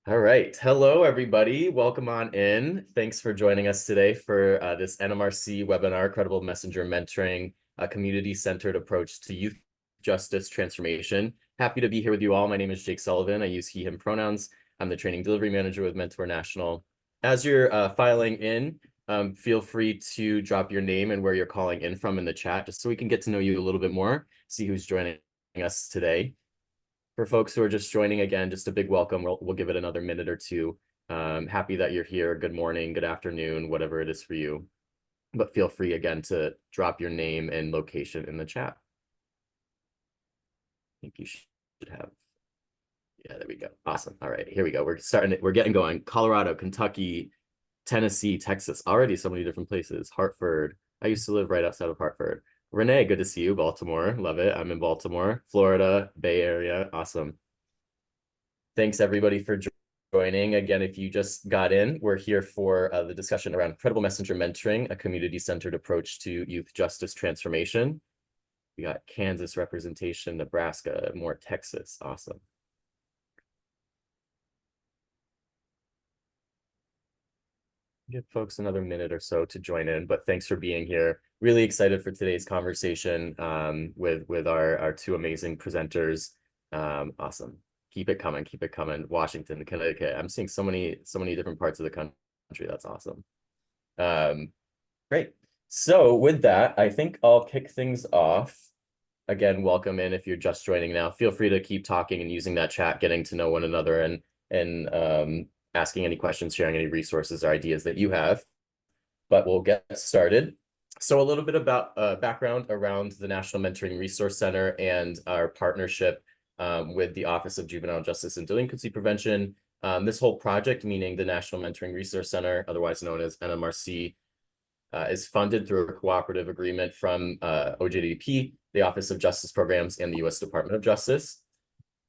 All right. Hello, everybody. Welcome on in. Thanks for joining us today for this NMRC webinar, Credible Messenger Mentoring, a community-centered approach to youth justice transformation. Happy to be here with you all. My name is Jake Sullivan. I use he, him pronouns. I'm the training delivery manager with Mentor National. As you're filing in, feel free to drop your name and where you're calling in from in the chat, just so we can get to know you a little bit more, see who's joining us today. For folks who are just joining again, just a big welcome. We'll give it another minute or two. Happy that you're here. Good morning, good afternoon, whatever it is for you. But feel free again to drop your name and location in the chat. I think you should have. Yeah, there we go. Awesome. All right, here we go. We're getting going. Colorado, Kentucky, Tennessee, Texas. Already so many different places. Hartford. I used to live right outside of Hartford. Renee, good to see you. Baltimore, love it. I'm in Baltimore. Florida, Bay Area, awesome. Thanks everybody for joining. Again, if you just got in, we're here for the discussion around Credible Messenger Mentoring, a community-centered approach to youth justice transformation. We got Kansas representation, Nebraska, more Texas, awesome. Give folks another minute or so to join in, but thanks for being here. Really excited for today's conversation with our two amazing presenters. Awesome. Keep it coming, keep it coming. Washington, Connecticut. I'm seeing so many different parts of the country. That's awesome. Great. So with that, I think I'll kick things off. Again, welcome in if you're just joining now. Feel free to keep talking and using that chat, getting to know one another and asking any questions, sharing any resources or ideas that you have. But we'll get started. So a little bit about background around the National Mentoring Resource Center and our partnership with the Office of Juvenile Justice and Delinquency Prevention. This whole project, meaning the National Mentoring Resource Center, otherwise known as NMRC, is funded through a cooperative agreement from OJDP, the Office of Justice Programs, and the U.S. Department of Justice.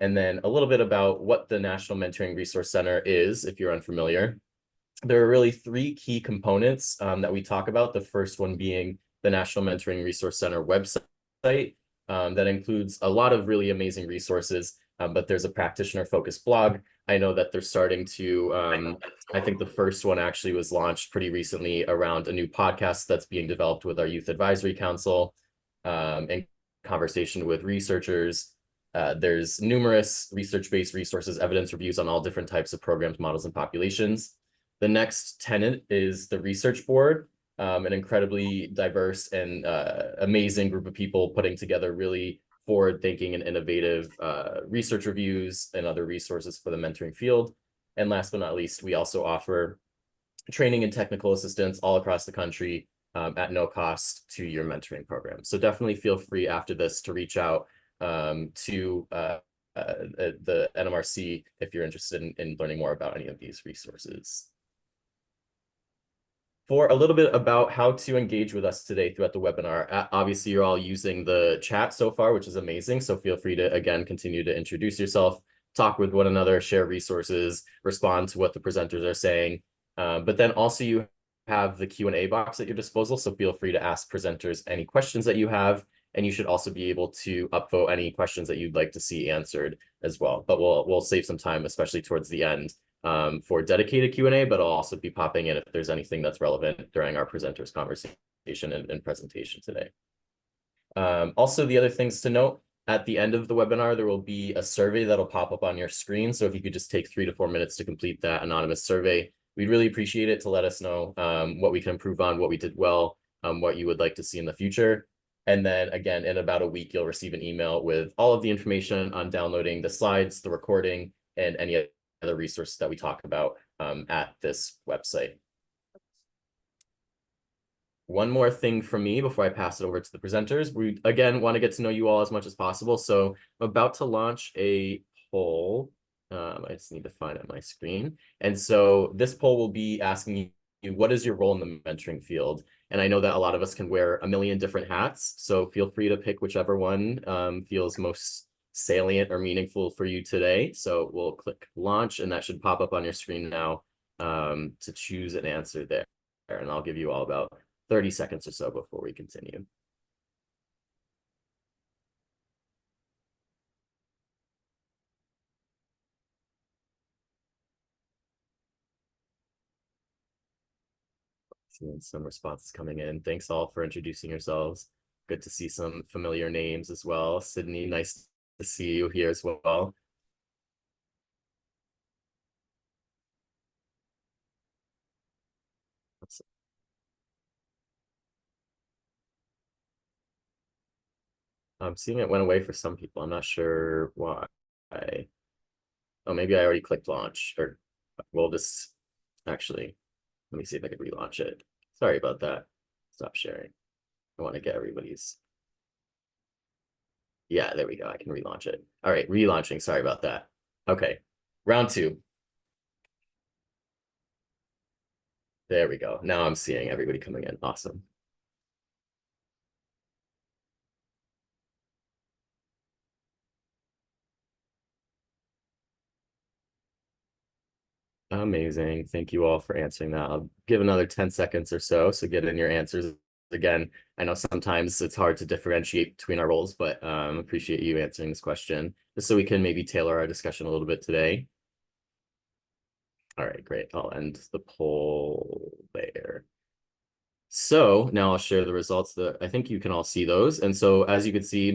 And then a little bit about what the National Mentoring Resource Center is, if you're unfamiliar. There are really three key components that we talk about. The first one being the National Mentoring Resource Center website that includes a lot of really amazing resources, but there's a practitioner-focused blog. I know that they're starting to, I think the first one actually was launched pretty recently around a new podcast that's being developed with our Youth Advisory Council in conversation with researchers. There's numerous research-based resources, evidence reviews on all different types of programs, models, and populations. The next tenet is the research board, an incredibly diverse and amazing group of people putting together really forward-thinking and innovative research reviews and other resources for the mentoring field. And last but not least, we also offer training and technical assistance all across the country at no cost to your mentoring program. So definitely feel free after this to reach out to the NMRC if you're interested in learning more about any of these resources. For a little bit about how to engage with us today throughout the webinar, obviously you're all using the chat so far, which is amazing. So feel free to, again, continue to introduce yourself, talk with one another, share resources, respond to what the presenters are saying. But then also you have the Q&A box at your disposal. So feel free to ask presenters any questions that you have. And you should also be able to upvote any questions that you'd like to see answered as well. But we'll save some time, especially towards the end, for dedicated Q&A, but I'll also be popping in if there's anything that's relevant during our presenters conversation and presentation today. Also, the other things to note, at the end of the webinar, there will be a survey that'll pop up on your screen. So if you could just take 3 to 4 minutes to complete that anonymous survey, we'd really appreciate it to let us know what we can improve on, what we did well, what you would like to see in the future. And then again, in about a week, you'll receive an email with all of the information on downloading the slides, the recording, and any other resources that we talk about at this website. One more thing from me before I pass it over to the presenters. We, again, want to get to know you all as much as possible. So I'm about to launch a poll. I just need to find it on my screen. And so this poll will be asking you, what is your role in the mentoring field? And I know that a lot of us can wear a million different hats. So feel free to pick whichever one feels most salient or meaningful for you today. So we'll click launch, and that should pop up on your screen now to choose an answer there. And I'll give you all about 30 seconds or so before we continue. Seeing some responses coming in. Thanks all for introducing yourselves. Good to see some familiar names as well. Sydney, nice to see you here as well. I'm seeing it went away for some people. I'm not sure why. Oh, maybe I already clicked launch, or we'll just actually, let me see if I can relaunch it. Sorry about that. Stop sharing. I want to get everybody's. Yeah, there we go. I can relaunch it. All right, relaunching. Sorry about that. Okay, round two. There we go. Now I'm seeing everybody coming in. Awesome. Amazing. Thank you all for answering that. I'll give another 10 seconds or so, so get in your answers. Again, I know sometimes it's hard to differentiate between our roles, but appreciate you answering this question, just so we can maybe tailor our discussion a little bit today. All right, great. I'll end the poll there. So now I'll share the results that I think you can all see those. And so as you can see,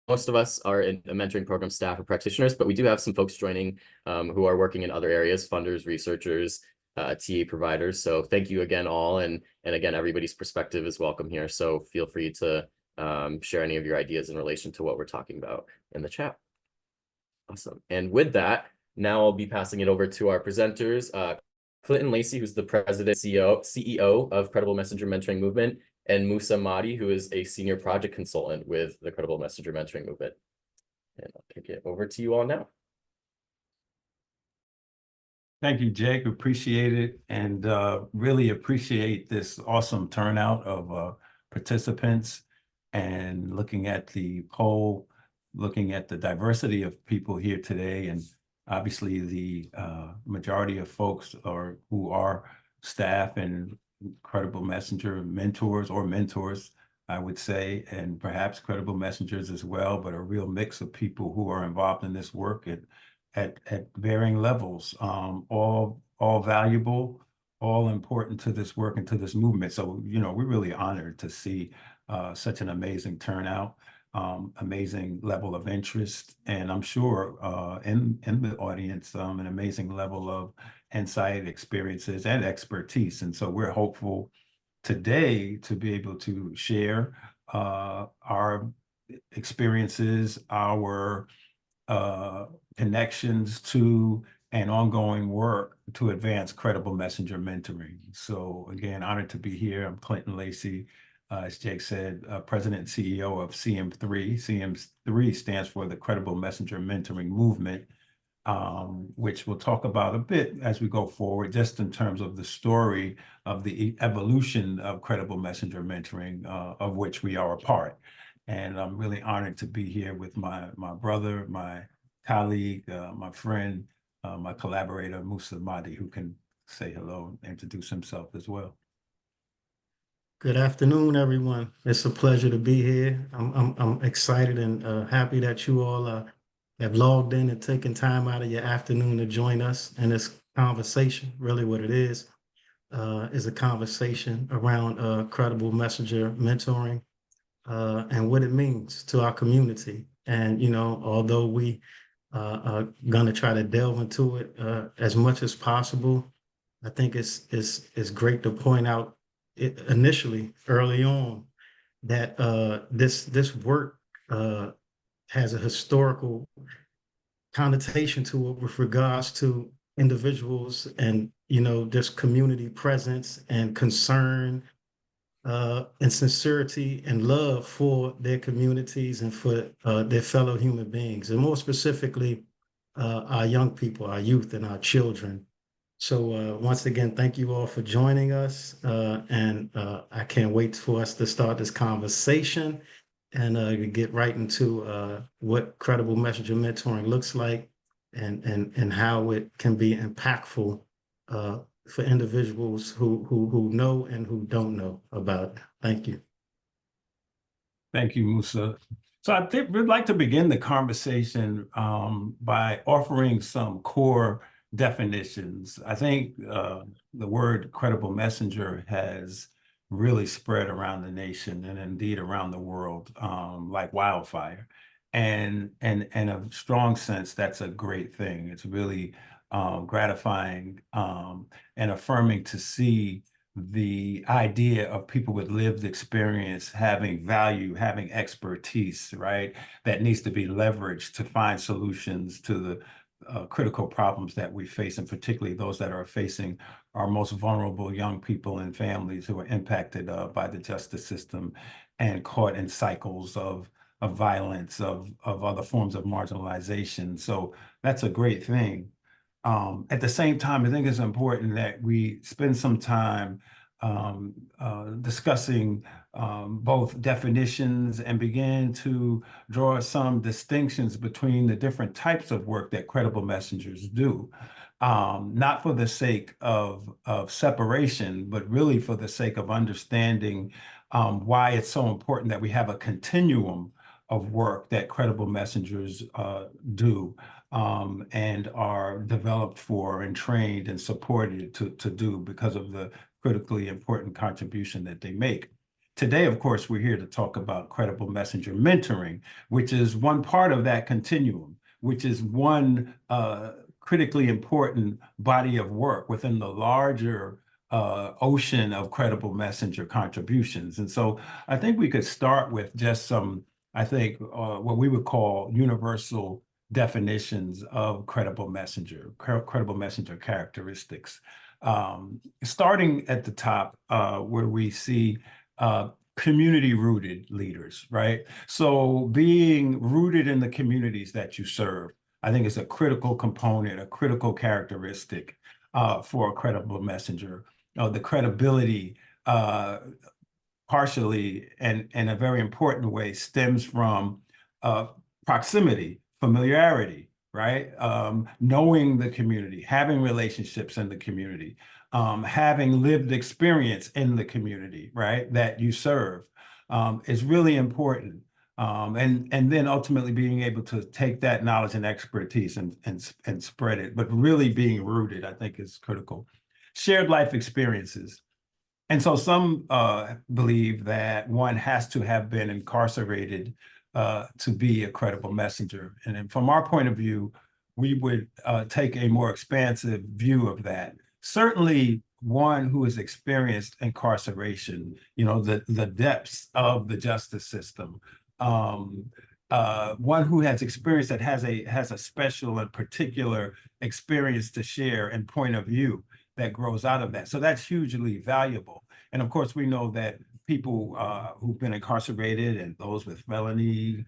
most of us are in a mentoring program staff or practitioners, but we do have some folks joining who are working in other areas, funders, researchers, TA providers. So thank you again all. And again, everybody's perspective is welcome here. So feel free to share any of your ideas in relation to what we're talking about in the chat. Awesome. And with that, now I'll be passing it over to our presenters, Clinton Lacey, who's the president CEO of Credible Messenger Mentoring Movement, and Musa Mahdi, who is a senior project consultant with the Credible Messenger Mentoring Movement. And I'll kick it over to you all now. Thank you, Jake. Appreciate it, and really appreciate this awesome turnout of participants, and looking at the poll, looking at the diversity of people here today, and obviously the majority of folks who are staff and Credible Messenger mentors or mentors, I would say, and perhaps Credible Messengers as well, but a real mix of people who are involved in this work at varying levels, all valuable, all important to this work and to this movement. So, we're really honored to see such an amazing turnout, amazing level of interest, and I'm sure in the audience, an amazing level of insight, experiences, and expertise. And so we're hopeful today to be able to share our experiences, our connections to and ongoing work to advance Credible Messenger mentoring. So again, honored to be here. I'm Clinton Lacey, as Jake said, President and CEO of CM3. CM3 stands for the Credible Messenger Mentoring Movement, which we'll talk about a bit as we go forward, just in terms of the story of the evolution of Credible Messenger mentoring, of which we are a part. And I'm really honored to be here with my brother, my colleague, my friend, my collaborator, Musa Mahdi, who can say hello and introduce himself as well. Good afternoon, everyone. It's a pleasure to be here. I'm excited and happy that you all have logged in and taken time out of your afternoon to join us in this conversation. Really, what it is a conversation around Credible Messenger mentoring and what it means to our community. And although we are going to try to delve into it as much as possible, I think it's great to point out initially, early on, that this work has a historical connotation to it with regards to individuals and this community presence and concern and sincerity and love for their communities and for their fellow human beings, and more specifically our young people, our youth, and our children. So once again, thank you all for joining us, and I can't wait for us to start this conversation and get right into what Credible Messenger mentoring looks like and how it can be impactful for individuals who know and who don't know about it. Thank you. Thank you, Musa. So I think we'd like to begin the conversation by offering some core definitions. I think the word credible messenger has really spread around the nation and indeed around the world like wildfire. And in a strong sense, that's a great thing. It's really gratifying and affirming to see the idea of people with lived experience having value, having expertise, right? That needs to be leveraged to find solutions to the critical problems that we face, and particularly those that are facing our most vulnerable young people and families who are impacted by the justice system and caught in cycles of violence, of other forms of marginalization. So that's a great thing. At the same time, I think it's important that we spend some time discussing both definitions and begin to draw some distinctions between the different types of work that credible messengers do. Not for the sake of separation, but really for the sake of understanding why it's so important that we have a continuum of work that credible messengers do and are developed for and trained and supported to do because of the critically important contribution that they make. Today, of course, we're here to talk about credible messenger mentoring, which is one part of that continuum, which is one critically important body of work within the larger ocean of credible messenger contributions. And so I think we could start with just some, I think, what we would call universal definitions of credible messenger characteristics. Starting at the top, where we see community-rooted leaders, right? So being rooted in the communities that you serve, I think is a critical component, a critical characteristic for a credible messenger. The credibility partially and in a very important way stems from proximity, familiarity, right? Knowing the community, having relationships in the community, having lived experience in the community, right, that you serve is really important. And then ultimately being able to take that knowledge and expertise and spread it, but really being rooted, I think, is critical. Shared life experiences. And so some believe that one has to have been incarcerated to be a credible messenger. And then from our point of view, we would take a more expansive view of that. Certainly one who has experienced incarceration, you know, the depths of the justice system, one who has experience that has a special and particular experience to share and point of view that grows out of that. So that's hugely valuable. And of course, we know that people who've been incarcerated and those with felony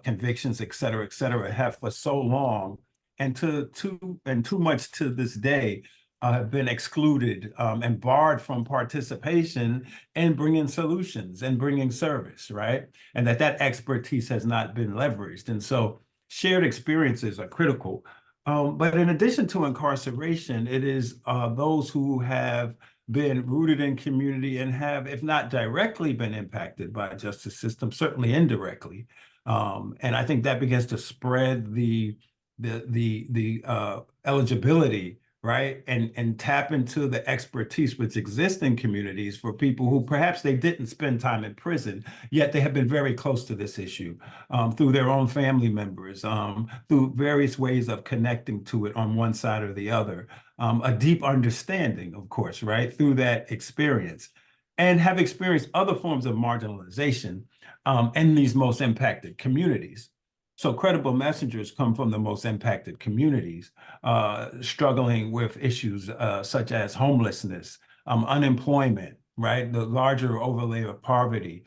convictions, et cetera, have for so long and too much to this day have been excluded and barred from participation in bringing solutions and bringing service, right? And that expertise has not been leveraged. And so shared experiences are critical. But in addition to incarceration, it is those who have been rooted in community and have, if not directly been impacted by a justice system, certainly indirectly. And I think that begins to spread the eligibility, right? And tap into the expertise which exists in communities for people who perhaps they didn't spend time in prison, yet they have been very close to this issue through their own family members, through various ways of connecting to it on one side or the other, a deep understanding, of course, right, through that experience, and have experienced other forms of marginalization in these most impacted communities. So credible messengers come from the most impacted communities, struggling with issues such as homelessness, unemployment, right? The larger overlay of poverty,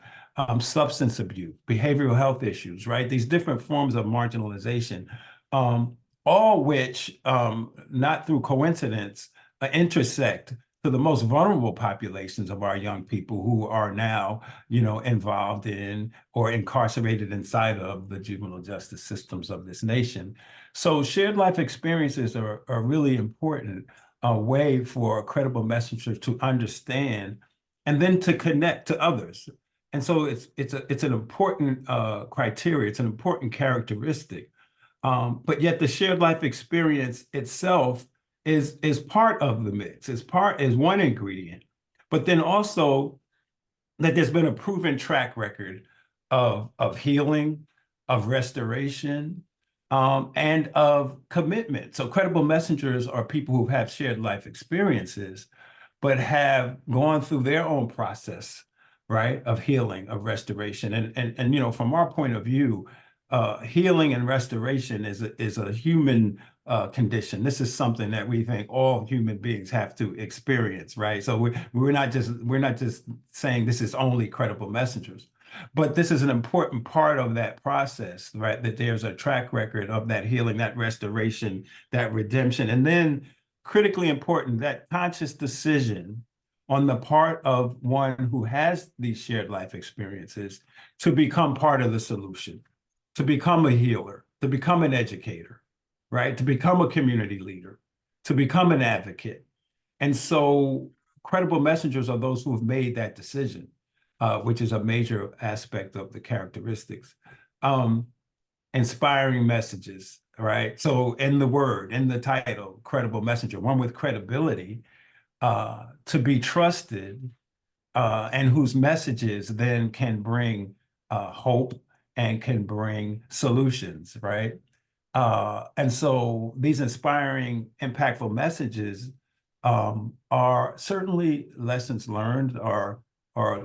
substance abuse, behavioral health issues, right? These different forms of marginalization, all which, not through coincidence, intersect to the most vulnerable populations of our young people who are now, you know, involved in or incarcerated inside of the juvenile justice systems of this nation. So shared life experiences are really important way for a credible messenger to understand and then to connect to others. And so it's an important criteria, it's an important characteristic. But yet the shared life experience itself is part of the mix. Is one ingredient, but then also that there's been a proven track record of healing, of restoration, and of commitment. So credible messengers are people who have shared life experiences, but have gone through their own process, right, of healing, of restoration. And you know, from our point of view, healing and restoration is a human condition. This is something that we think all human beings have to experience, right? So we're not just saying this is only credible messengers, but this is an important part of that process, right? That there's a track record of that healing, that restoration, that redemption, and then critically important, that conscious decision on the part of one who has these shared life experiences to become part of the solution, to become a healer, to become an educator, right? To become a community leader, to become an advocate. And so credible messengers are those who have made that decision, which is a major aspect of the characteristics. Inspiring messages, right? So in the word, in the title, credible messenger, one with credibility, to be trusted, and whose messages then can bring hope and can bring solutions, right? And so these inspiring, impactful messages are certainly lessons learned or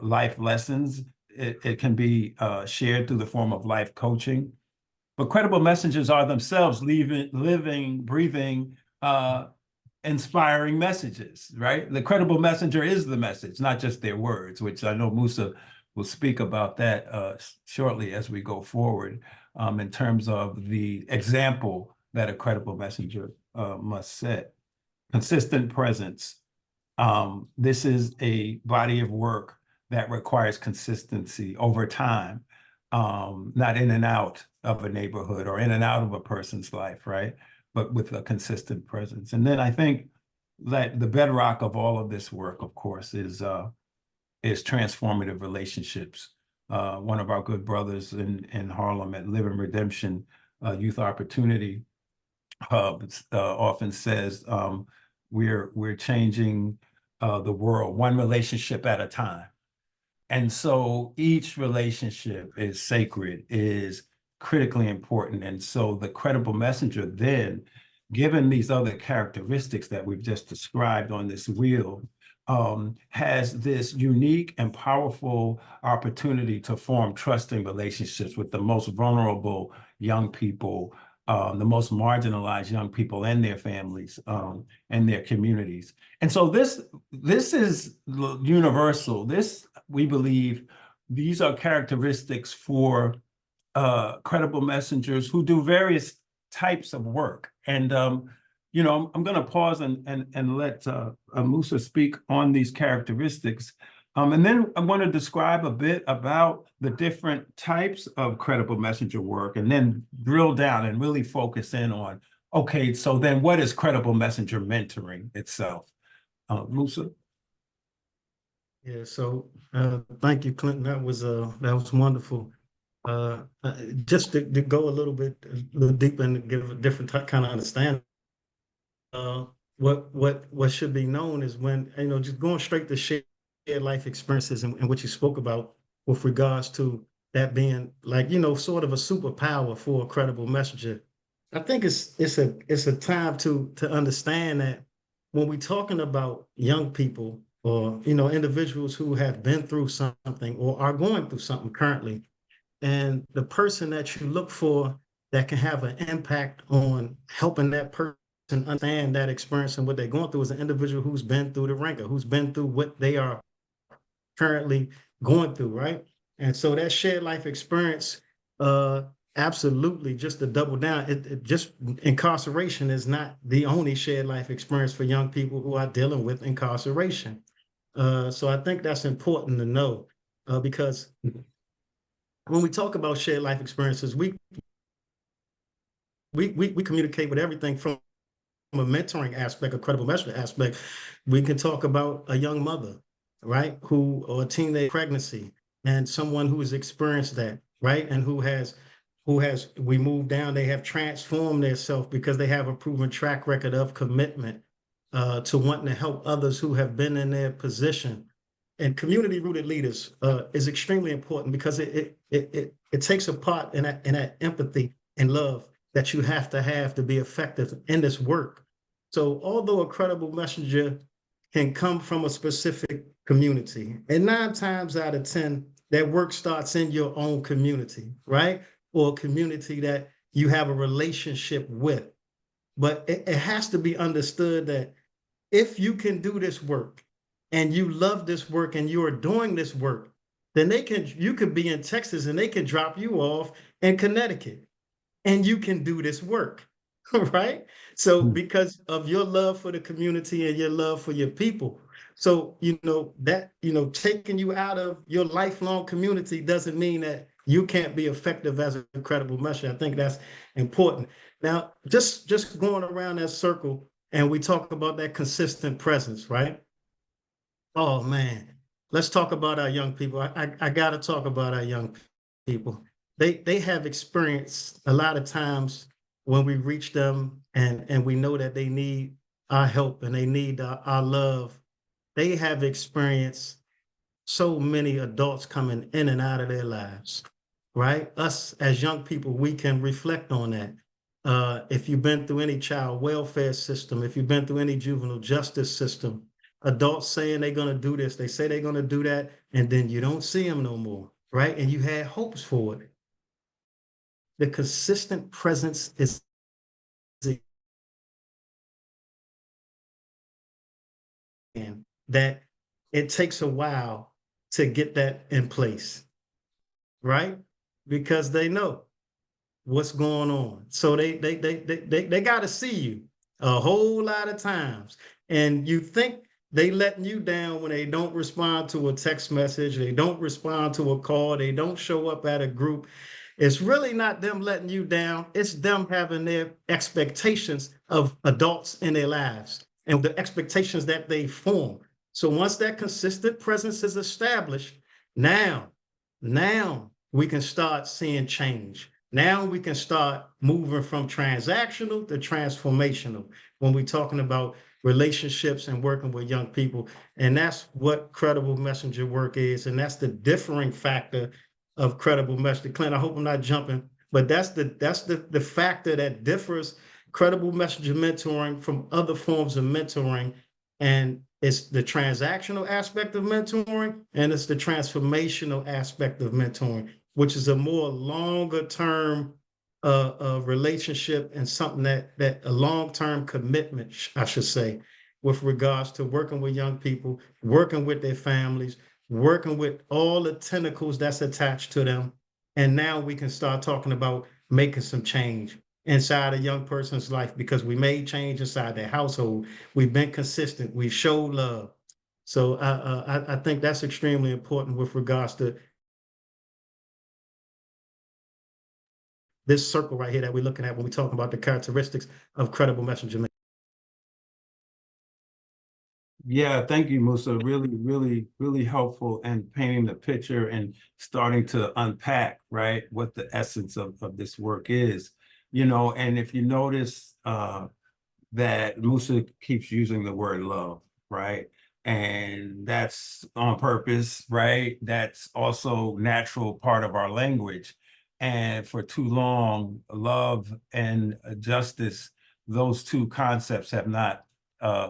life lessons. It can be shared through the form of life coaching. But credible messengers are themselves living, breathing, inspiring messages, right? The credible messenger is the message, not just their words, which I know Musa will speak about that shortly as we go forward, in terms of the example that a credible messenger must set. Consistent presence. This is a body of work that requires consistency over time, not in and out of a neighborhood or in and out of a person's life, right? But with a consistent presence. And then I think that the bedrock of all of this work, of course, is transformative relationships. One of our good brothers in Harlem at Live in Redemption Youth Opportunity Hub often says, we're changing the world one relationship at a time. And so each relationship is sacred, is critically important. And so the credible messenger then, given these other characteristics that we've just described on this wheel, has this unique and powerful opportunity to form trusting relationships with the most vulnerable young people, the most marginalized young people and their families, and their communities. And so this is universal. This, we believe, these are characteristics for credible messengers who do various types of work. And you know, I'm going to pause and let Musa speak on these characteristics. And then I want to describe a bit about the different types of credible messenger work, and then drill down and really focus in on, okay, so then what is credible messenger mentoring itself? Musa? Yeah, so thank you, Clinton. That was wonderful. Just to go a little deeper and give a different kind of understanding. What should be known is when, you know, just going straight to shared life experiences and what you spoke about with regards to that being, like, you know, sort of a superpower for a credible messenger. I think it's a time to understand that when we're talking about young people, or, you know, individuals who have been through something or are going through something currently, and the person that you look for that can have an impact on helping that person understand that experience and what they're going through is an individual who's been through the ringer, who's been through what they are currently going through, right? And so that shared life experience, absolutely, just to double down, it just, incarceration is not the only shared life experience for young people who are dealing with incarceration. So I think that's important to know, because when we talk about shared life experiences, we communicate with everything from a mentoring aspect, a credible messenger aspect. We can talk about a young mother, right, or a teenage pregnancy, and someone who has experienced that, right, and who has we move down, they have transformed themselves because they have a proven track record of commitment, to wanting to help others who have been in their position. And community rooted leaders is extremely important because it takes a part in that empathy and love that you have to be effective in this work. So although a credible messenger can come from a specific community, and 9 times out of 10, that work starts in your own community, right? Or a community that you have a relationship with. But it has to be understood that if you can do this work and you love this work and you are doing this work, then you could be in Texas and they can drop you off in Connecticut and you can do this work, right? So because of your love for the community and your love for your people. So, taking you out of your lifelong community doesn't mean that you can't be effective as a credible messenger. I think that's important. Now, just going around that circle, and we talk about that consistent presence, right? Oh man, let's talk about our young people. I got to talk about our young people. They have experienced a lot of times when we reach them and we know that they need our help and they need our love. They have experienced so many adults coming in and out of their lives, right? Us as young people, we can reflect on that. If you've been through any child welfare system, if you've been through any juvenile justice system, adults saying they're going to do this, they say they're going to do that, and then you don't see them no more, right? And you had hopes for it. The consistent presence is that it takes a while to get that in place, right? Because they know what's going on. So they got to see you a whole lot of times. And you think they letting you down when they don't respond to a text message, they don't respond to a call, they don't show up at a group. It's really not them letting you down. It's them having their expectations of adults in their lives and the expectations that they form. So once that consistent presence is established, now we can start seeing change. Now we can start moving from transactional to transformational when we're talking about relationships and working with young people. And that's what credible messenger work is. And that's the differing factor of credible messenger. Clint, I hope I'm not jumping, but that's the factor that differs credible messenger mentoring from other forms of mentoring. And it's the transactional aspect of mentoring, and it's the transformational aspect of mentoring, which is a more longer term relationship and something that a long-term commitment, I should say, with regards to working with young people, working with their families, working with all the tentacles that's attached to them. And now we can start talking about making some change inside a young person's life because we made change inside their household. We've been consistent. We've showed love. So I think that's extremely important with regards to this circle right here that we're looking at when we talk about the characteristics of credible messenger. Yeah, thank you, Musa. Really, really, really helpful in painting the picture and starting to unpack, right, what the essence of this work is. And if you notice that Musa keeps using the word love, right? And that's on purpose, right? That's also natural part of our language. And for too long, love and justice, those two concepts have not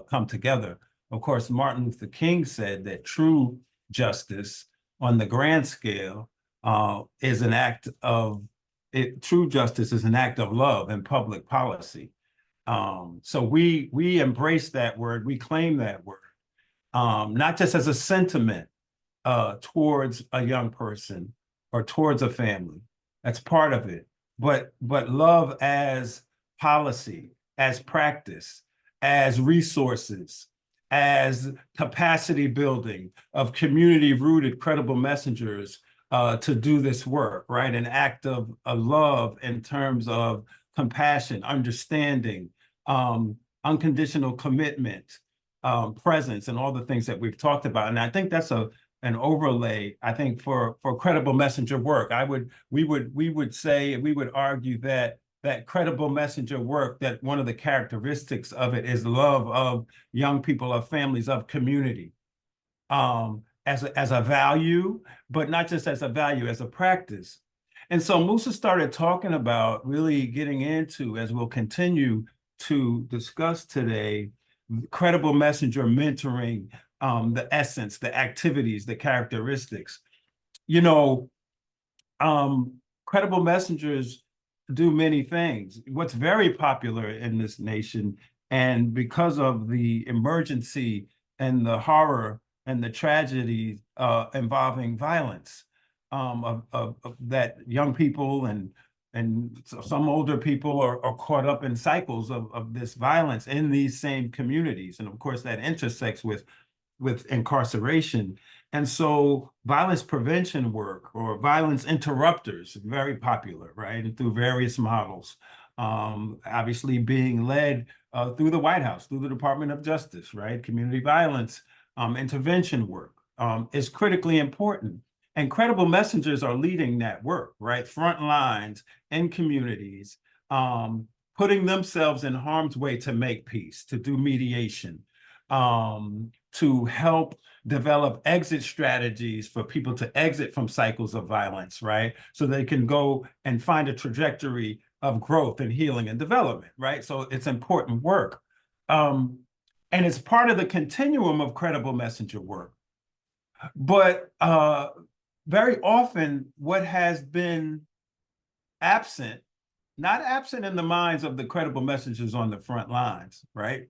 come together. Of course, Martin Luther King said that true justice on the grand scale is an act of, true justice is an act of love and public policy. So we embrace that word, we claim that word, not just as a sentiment towards a young person or towards a family. That's part of it. But love as policy, as practice, as resources, as capacity building of community-rooted credible messengers to do this work, right? An act of love in terms of compassion, understanding, unconditional commitment, presence, and all the things that we've talked about. And I think that's an overlay, I think, for credible messenger work. We would argue that that credible messenger work, that one of the characteristics of it is love of young people, of families, of community, as a value, but not just as a value, as a practice. And so Musa started talking about really getting into, as we'll continue to discuss today, credible messenger mentoring, the essence, the activities, the characteristics. You know, credible messengers do many things. What's very popular in this nation, and because of the emergency and the horror and the tragedy involving violence, of that young people and some older people are caught up in cycles of this violence in these same communities. And of course, that intersects with incarceration. And so violence prevention work or violence interrupters, very popular, right? And through various models, obviously being led through the White House, through the Department of Justice, right? Community violence intervention work is critically important. And credible messengers are leading that work, right? Front lines in communities, putting themselves in harm's way to make peace, to do mediation, to help develop exit strategies for people to exit from cycles of violence, right? So they can go and find a trajectory of growth and healing and development, right? So it's important work. And it's part of the continuum of credible messenger work. But very often what has been absent, not absent in the minds of the credible messengers on the front lines, right?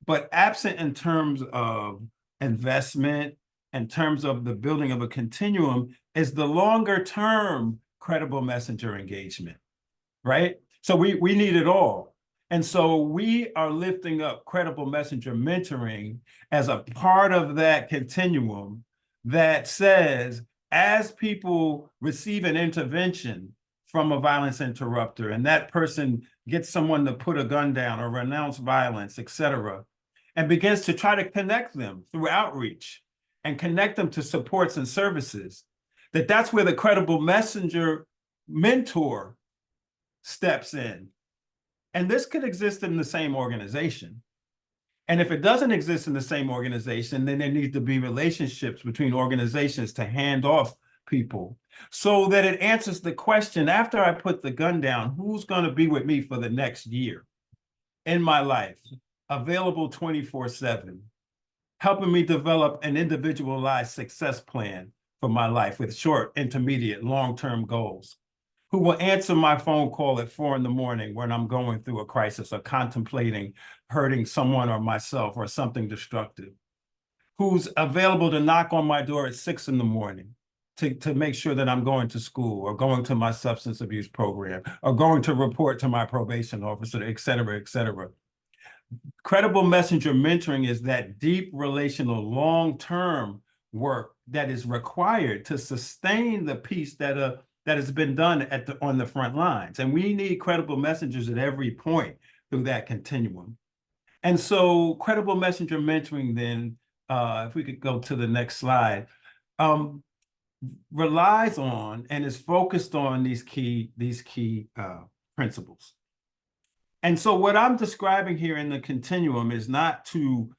But absent in terms of investment, in terms of the building of a continuum, is the longer term credible messenger engagement, right? So we need it all. And so we are lifting up credible messenger mentoring as a part of that continuum that says, as people receive an intervention from a violence interrupter, and that person gets someone to put a gun down or renounce violence, et cetera, and begins to try to connect them through outreach and connect them to supports and services, that's where the credible messenger mentor steps in. And this could exist in the same organization. And if it doesn't exist in the same organization, then there needs to be relationships between organizations to hand off people so that it answers the question, after I put the gun down, who's going to be with me for the next year in my life, available 24/7, helping me develop an individualized success plan for my life with short, intermediate, long-term goals, who will answer my phone call at 4 a.m. when I'm going through a crisis or contemplating hurting someone or myself or something destructive, who's available to knock on my door at 6 a.m. to make sure that I'm going to school or going to my substance abuse program or going to report to my probation officer, et cetera, et cetera. Credible messenger mentoring is that deep relational long-term work that is required to sustain the peace that has been done on the front lines. And we need credible messengers at every point through that continuum. And so credible messenger mentoring then, if we could go to the next slide, relies on and is focused on these key principles. And so what I'm describing here in the continuum is not to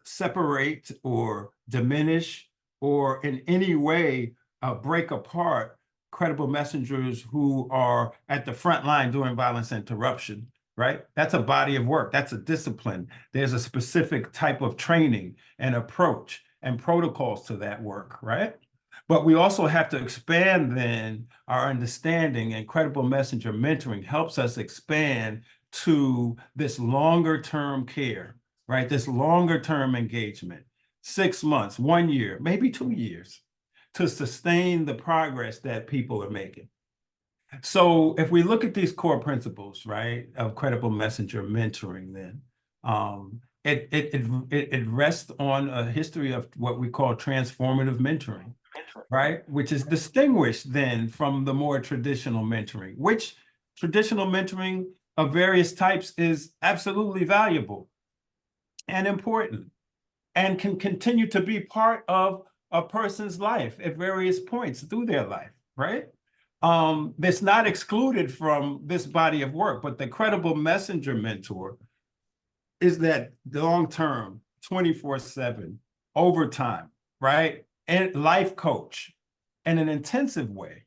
separate or diminish or in any way break apart credible messengers who are at the front line doing violence interruption, right? That's a body of work. That's a discipline. There's a specific type of training and approach and protocols to that work, right? But we also have to expand then our understanding, and credible messenger mentoring helps us expand to this longer term care, right? This longer term engagement, 6 months, 1 year, maybe 2 years, to sustain the progress that people are making. So if we look at these core principles, right, of credible messenger mentoring, then it rests on a history of what we call transformative mentoring, right, which is distinguished then from the more traditional mentoring, which traditional mentoring of various types is absolutely valuable and important and can continue to be part of a person's life at various points through their life, right? that's not excluded from this body of work, but the credible messenger mentor is that long-term, 24/7, overtime, right? And life coach in an intensive way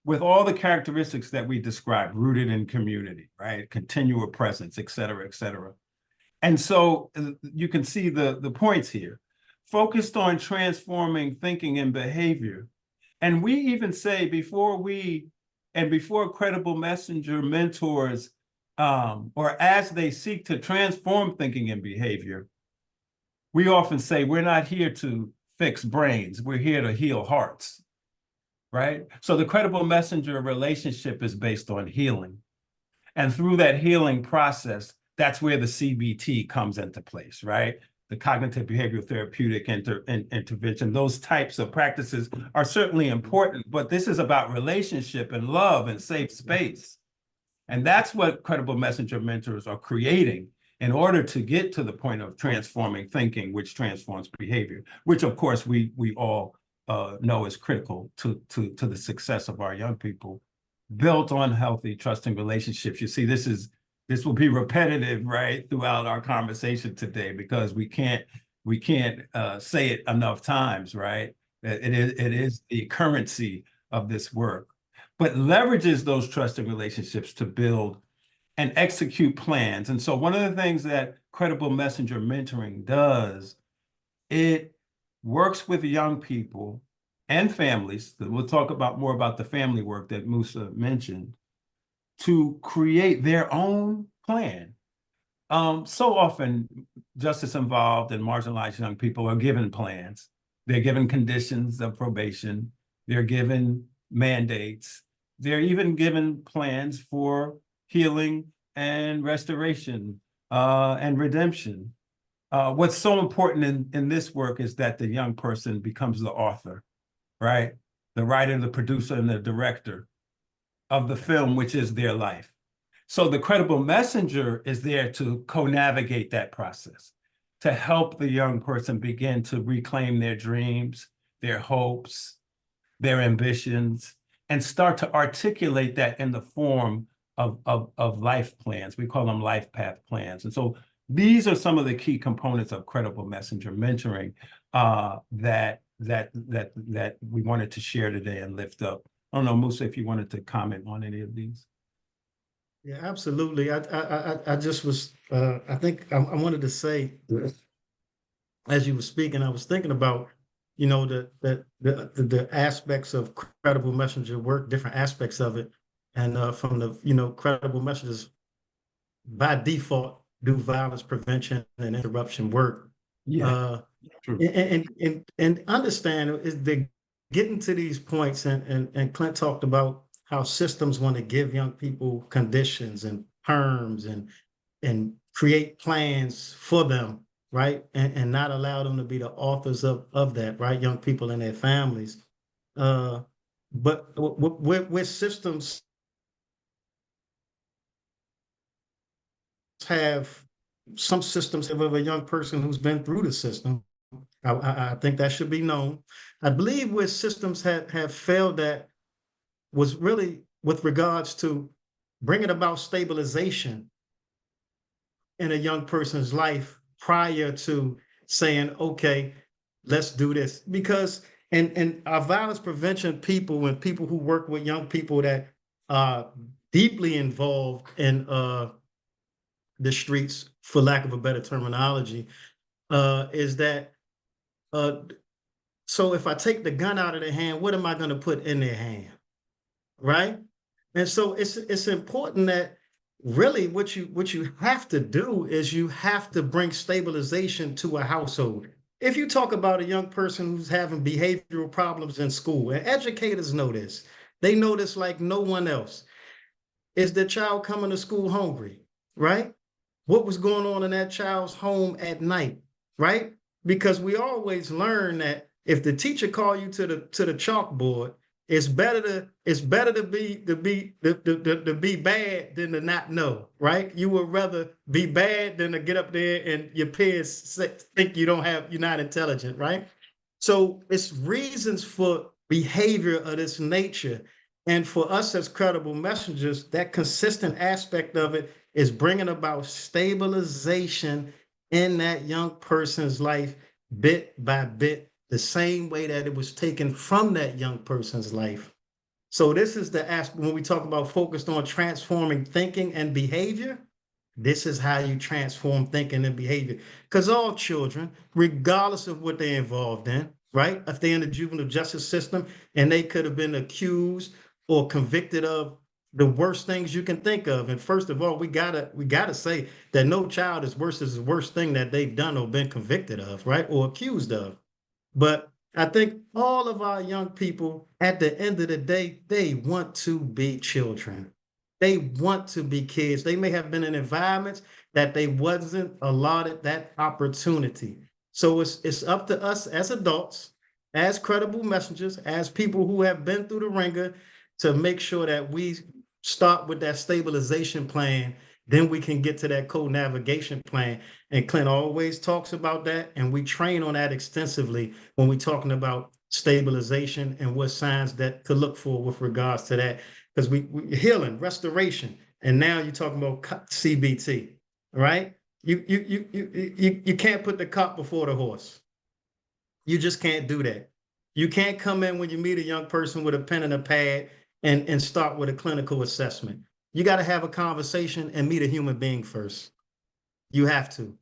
with all the characteristics that we described, rooted in community, right? Continual presence, et cetera, et cetera. And so you can see the points here, focused on transforming thinking and behavior. And we even say before credible messenger mentors, or as they seek to transform thinking and behavior, we often say we're not here to fix brains, we're here to heal hearts, right? So the credible messenger relationship is based on healing. And through that healing process, that's where the CBT comes into place, right? The cognitive behavioral therapeutic intervention, those types of practices are certainly important, but this is about relationship and love and safe space. And that's what credible messenger mentors are creating in order to get to the point of transforming thinking, which transforms behavior, which of course we all know is critical to the success of our young people, built on healthy, trusting relationships. You see, this will be repetitive, right, throughout our conversation today, because we can't say it enough times, right? It is the currency of this work, but leverages those trusting relationships to build and execute plans. And so one of the things that credible messenger mentoring does, it works with young people and families. We'll talk more about the family work that Musa mentioned, to create their own plan. So often, justice involved and marginalized young people are given plans. They're given conditions of probation. They're given mandates. They're even given plans for healing and restoration and redemption. What's so important in this work is that the young person becomes the author, right? The writer, the producer, and the director of the film, which is their life. So the credible messenger is there to co-navigate that process, to help the young person begin to reclaim their dreams, their hopes, their ambitions, and start to articulate that in the form of life plans. We call them life path plans. And so these are some of the key components of credible messenger mentoring that we wanted to share today and lift up. I don't know, Musa, if you wanted to comment on any of these. Yeah, absolutely. I just was, I think I wanted to say, as you were speaking, I was thinking about, the aspects of credible messenger work, different aspects of it. And from the, credible messengers by default do violence prevention and interruption work. Yeah, true. And understand is they getting to these points, and Clint talked about how systems want to give young people conditions and terms and create plans for them, right? And not allow them to be the authors of that, right? Young people and their families. But with systems some systems have a young person who's been through the system. I think that should be known. I believe where systems have failed that was really with regards to bringing about stabilization in a young person's life prior to saying, okay, let's do this. Because and our violence prevention people and people who work with young people that are deeply involved in the streets, for lack of a better terminology, is that so if I take the gun out of their hand, what am I going to put in their hand? Right? And so it's important that really what you have to do is you have to bring stabilization to a household. If you talk about a young person who's having behavioral problems in school, and educators know this, they know this like no one else. Is the child coming to school hungry, right? What was going on in that child's home at night, right? Because we always learn that if the teacher call you to the chalkboard, it's better to be bad than to not know, right? You would rather be bad than to get up there and your peers think you're not intelligent, right? So it's reasons for behavior of this nature And for us as credible messengers, that consistent aspect of it is bringing about stabilization in that young person's life bit by bit, the same way that it was taken from that young person's life. So this is the aspect when we talk about focused on transforming thinking and behavior. This is how you transform thinking and behavior. Because all children, regardless of what they're involved in, right? If they're in the juvenile justice system and they could have been accused or convicted of the worst things you can think of. And first of all, we gotta say that no child is worse as the worst thing that they've done or been convicted of, right? Or accused of. But I think all of our young people, at the end of the day, they want to be children. They want to be kids. They may have been in environments that they wasn't allotted that opportunity. So it's up to us as adults, as credible messengers, as people who have been through the ringer, to make sure that we start with that stabilization plan. Then we can get to that co-navigation plan. And Clint always talks about that, and we train on that extensively when we're talking about stabilization and what signs that to look for with regards to that. Because we healing, restoration, and now you're talking about CBT, right? You can't put the cart before the horse. You just can't do that. You can't come in when you meet a young person with a pen and a pad and start with a clinical assessment. You got to have a conversation and meet a human being first. You have to.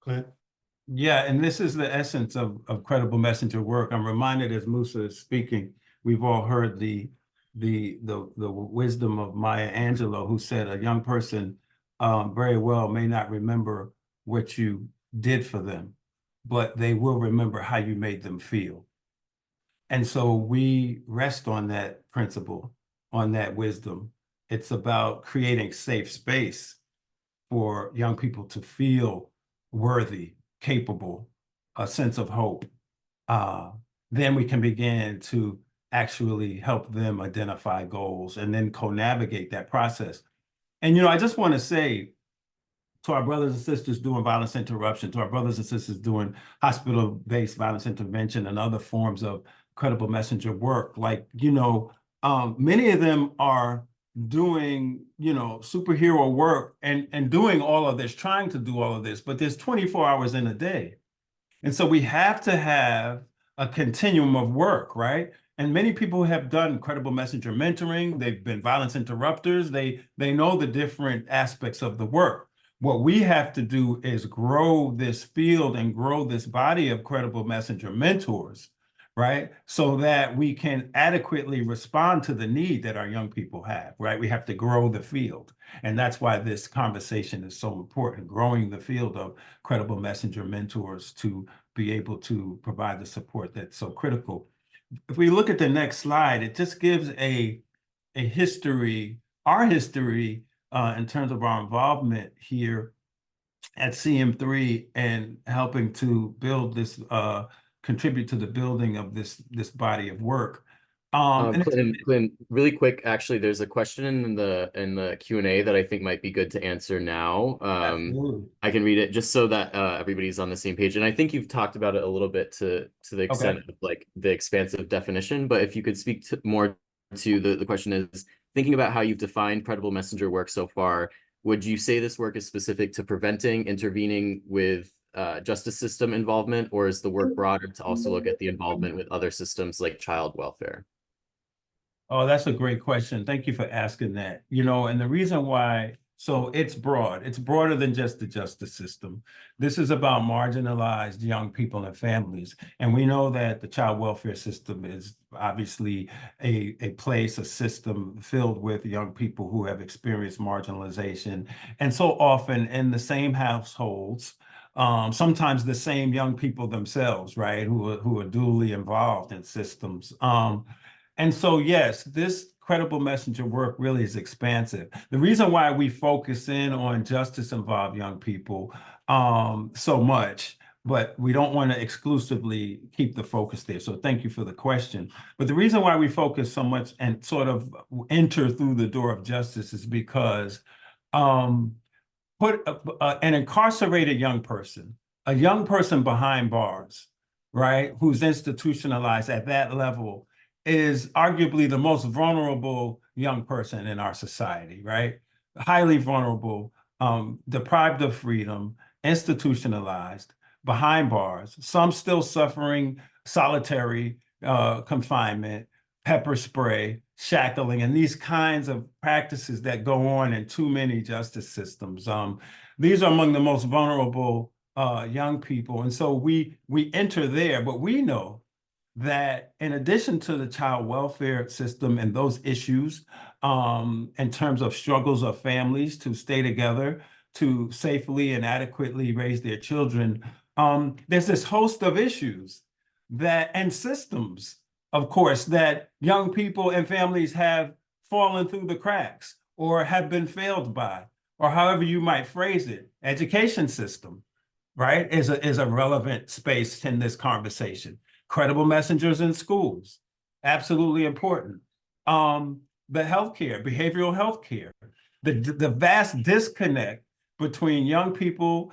Clint? Yeah, and this is the essence of credible messenger work. I'm reminded as Musa is speaking, we've all heard the wisdom of Maya Angelou, who said a young person very well may not remember what you did for them, but they will remember how you made them feel. And so we rest on that principle, on that wisdom. It's about creating safe space for young people to feel worthy, capable, a sense of hope. Then we can begin to actually help them identify goals and then co-navigate that process. And, I just want to say to our brothers and sisters doing violence interruption, to our brothers and sisters doing hospital-based violence intervention and other forms of credible messenger work, many of them are doing, superhero work and doing all of this, trying to do all of this, but there's 24 hours in a day. And so we have to have a continuum of work, right? And many people have done credible messenger mentoring. They've been violence interrupters. They know the different aspects of the work. What we have to do is grow this field and grow this body of credible messenger mentors, right? So that we can adequately respond to the need that our young people have, right? We have to grow the field. And that's why this conversation is so important, growing the field of credible messenger mentors to be able to provide the support that's so critical. If we look at the next slide, it just gives a history, our history in terms of our involvement here at CM3 and helping to build this, contribute to the building of this body of work. Clint, really quick, actually, there's a question in the Q&A that I think might be good to answer now. I can read it just so that everybody's on the same page. And I think you've talked about it a little bit to the extent of like the expansive definition, but if you could speak more to the question is, thinking about how you've defined credible messenger work so far, would you say this work is specific to preventing, intervening with justice system involvement, or is the work broader to also look at the involvement with other systems like child welfare? Oh, that's a great question. Thank you for asking that. And the reason why, so it's broad. It's broader than just the justice system. This is about marginalized young people and families. And we know that the child welfare system is obviously a place, a system filled with young people who have experienced marginalization. And so often in the same households, sometimes the same young people themselves, right, who are duly involved in systems. And so, yes, this credible messenger work really is expansive. The reason why we focus in on justice-involved young people so much, but we don't want to exclusively keep the focus there. So thank you for the question. But the reason why we focus so much and sort of enter through the door of justice is because put an incarcerated young person, a young person behind bars, right, who's institutionalized at that level, is arguably the most vulnerable young person in our society, right? Highly vulnerable, deprived of freedom, institutionalized, behind bars, some still suffering solitary confinement, pepper spray, shackling, and these kinds of practices that go on in too many justice systems. These are among the most vulnerable young people. And so we enter there, but we know that in addition to the child welfare system and those issues, in terms of struggles of families to stay together, to safely and adequately raise their children, there's this host of issues that and systems, of course, that young people and families have fallen through the cracks or have been failed by, or however you might phrase it. Education system, right, is a relevant space in this conversation. Credible messengers in schools, absolutely important. The healthcare, behavioral healthcare, the vast disconnect between young people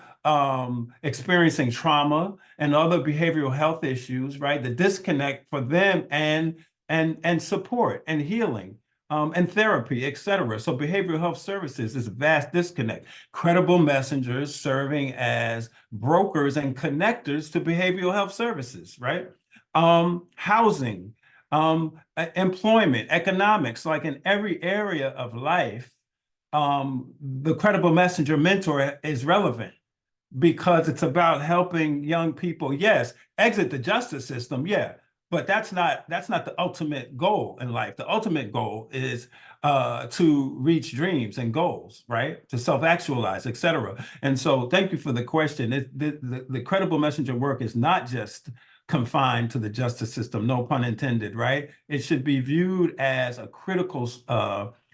experiencing trauma and other behavioral health issues, right? The disconnect for them and support and healing and therapy, et cetera. So behavioral health services is a vast disconnect. Credible messengers serving as brokers and connectors to behavioral health services, right? Housing, employment, economics, like in every area of life, the credible messenger mentor is relevant because it's about helping young people, yes, exit the justice system, yeah, but that's not the ultimate goal in life. The ultimate goal is to reach dreams and goals, right? To self-actualize, et cetera. And so thank you for the question. The credible messenger work is not just confined to the justice system, no pun intended, right? It should be viewed as a critical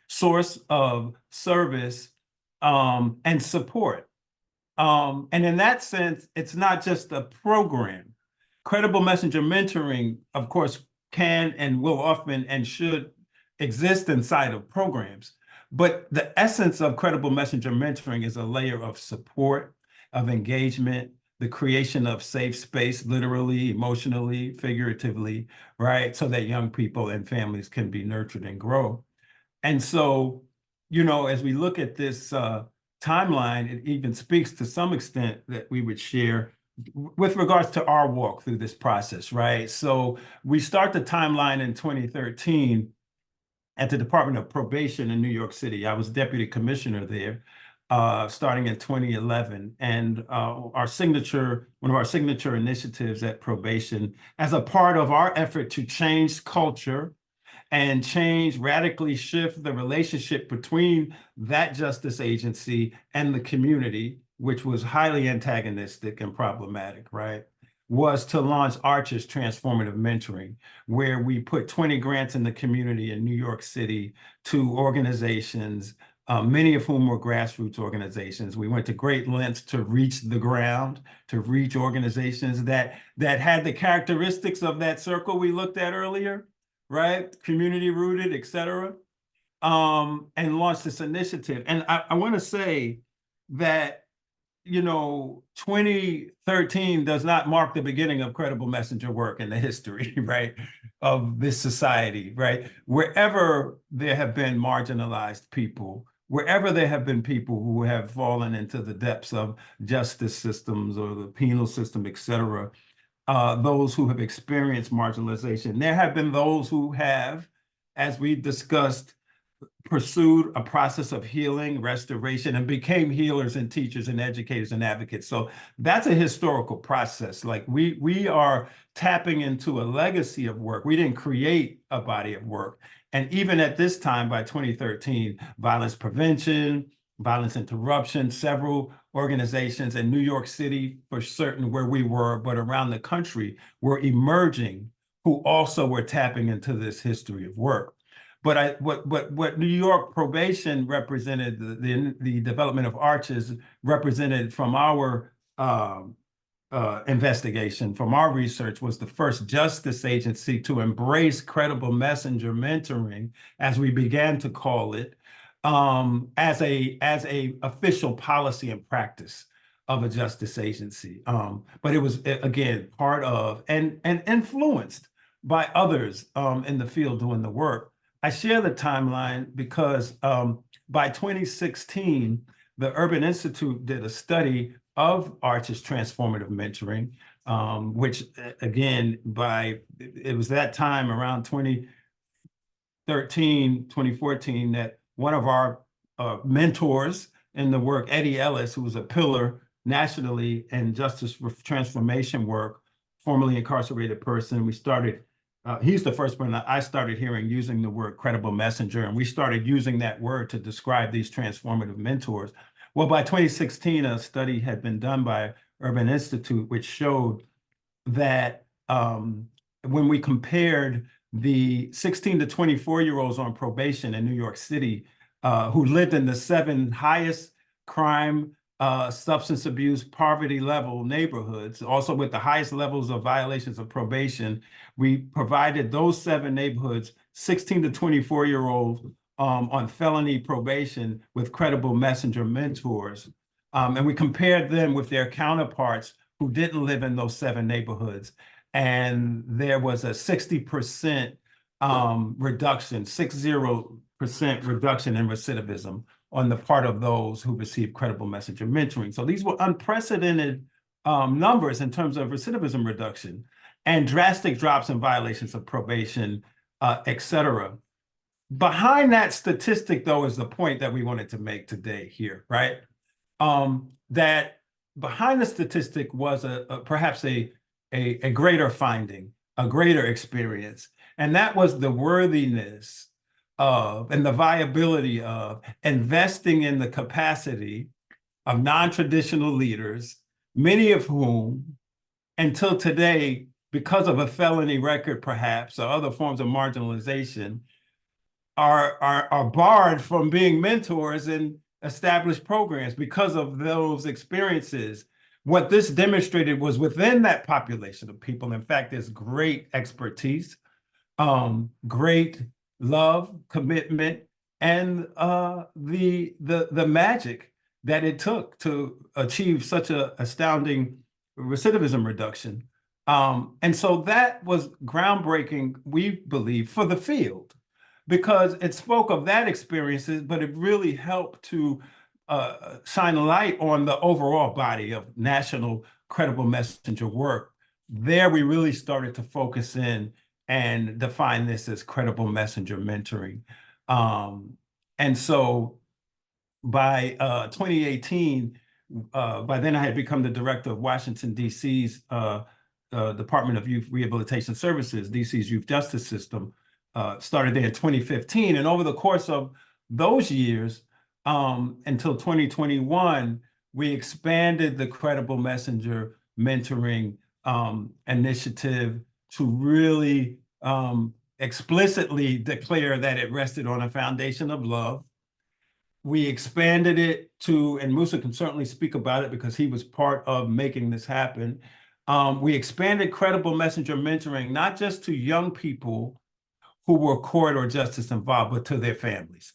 source of service and support. And in that sense, it's not just a program. Credible messenger mentoring, of course, can and will often and should exist inside of programs. But the essence of credible messenger mentoring is a layer of support, of engagement, the creation of safe space, literally, emotionally, figuratively, right? So that young people and families can be nurtured and grow. And so, you know, as we look at this timeline, it even speaks to some extent that we would share with regards to our walk through this process, right? So we start the timeline in 2013 at the Department of Probation in New York City. I was deputy commissioner there, starting in 2011. And one of our signature initiatives at probation, as a part of our effort to change culture and radically shift the relationship between that justice agency and the community, which was highly antagonistic and problematic, right, was to launch Arches Transformative Mentoring, where we put 20 grants in the community in New York City to organizations, many of whom were grassroots organizations. We went to great lengths to reach the ground, to reach organizations that had the characteristics of that circle we looked at earlier, right? Community rooted, et cetera, and launched this initiative. And I want to say that, you know, 2013 does not mark the beginning of credible messenger work in the history, right, of this society, right? Wherever there have been marginalized people, wherever there have been people who have fallen into the depths of justice systems or the penal system, et cetera, those who have experienced marginalization. There have been those who have, as we discussed, pursued a process of healing, restoration, and became healers and teachers and educators and advocates. So that's a historical process. Like we are tapping into a legacy of work. We didn't create a body of work. And even at this time, by 2013, violence prevention, violence interruption, several organizations in New York City, for certain where we were, but around the country, were emerging who also were tapping into this history of work. But what New York probation represented, the development of Arches represented from our investigation, from our research, was the first justice agency to embrace credible messenger mentoring, as we began to call it, as a official policy and practice of a justice agency. But it was, again, part of and influenced by others in the field doing the work. I share the timeline because by 2016, the Urban Institute did a study of Arch's transformative mentoring, which again, it was that time around 2013, 2014, that one of our mentors in the work, Eddie Ellis, who was a pillar nationally in justice transformation work, formerly incarcerated person. We started, he's the first one that I started hearing using the word credible messenger, and we started using that word to describe these transformative mentors. Well, by 2016, a study had been done by Urban Institute, which showed that when we compared the 16 to 24-year-olds on probation in New York City, who lived in the 7 highest crime, substance abuse, poverty level neighborhoods, also with the highest levels of violations of probation, we provided those 7 neighborhoods, 16 to 24-year-olds on felony probation with credible messenger mentors. And we compared them with their counterparts who didn't live in those 7 neighborhoods. And there was a 60% reduction, 60% reduction in recidivism on the part of those who received credible messenger mentoring. So these were unprecedented numbers in terms of recidivism reduction and drastic drops in violations of probation, et cetera. Behind that statistic, though, is the point that we wanted to make today here, right? That behind the statistic was perhaps a greater finding, a greater experience, and that was the worthiness of and the viability of investing in the capacity of non-traditional leaders, many of whom, until today, because of a felony record perhaps, or other forms of marginalization, are barred from being mentors in established programs because of those experiences. What this demonstrated was within that population of people, in fact, there's great expertise, great love, commitment, and the magic that it took to achieve such an astounding recidivism reduction. And so that was groundbreaking, we believe, for the field, because it spoke of that experiences, but it really helped to shine a light on the overall body of national credible messenger work. There we really started to focus in and define this as credible messenger mentoring. And so by 2018, by then I had become the director of Washington, D.C.'s Department of Youth Rehabilitation Services, D.C.'s youth justice system, started there in 2015. And over the course of those years, until 2021, we expanded the credible messenger mentoring initiative to really explicitly declare that it rested on a foundation of love. We expanded it to, and Musa can certainly speak about it because he was part of making this happen. We expanded credible messenger mentoring, not just to young people who were court or justice involved, but to their families.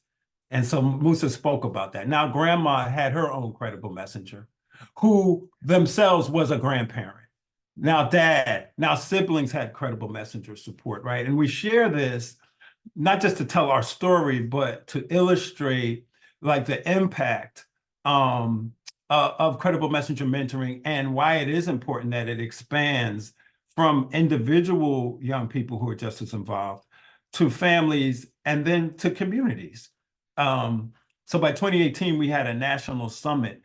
And so Musa spoke about that. Now, grandma had her own credible messenger, who themselves was a grandparent. Now dad, now siblings had credible messenger support, right? And we share this not just to tell our story, but to illustrate like the impact of credible messenger mentoring and why it is important that it expands from individual young people who are justice involved to families and then to communities. So by 2018, we had a national summit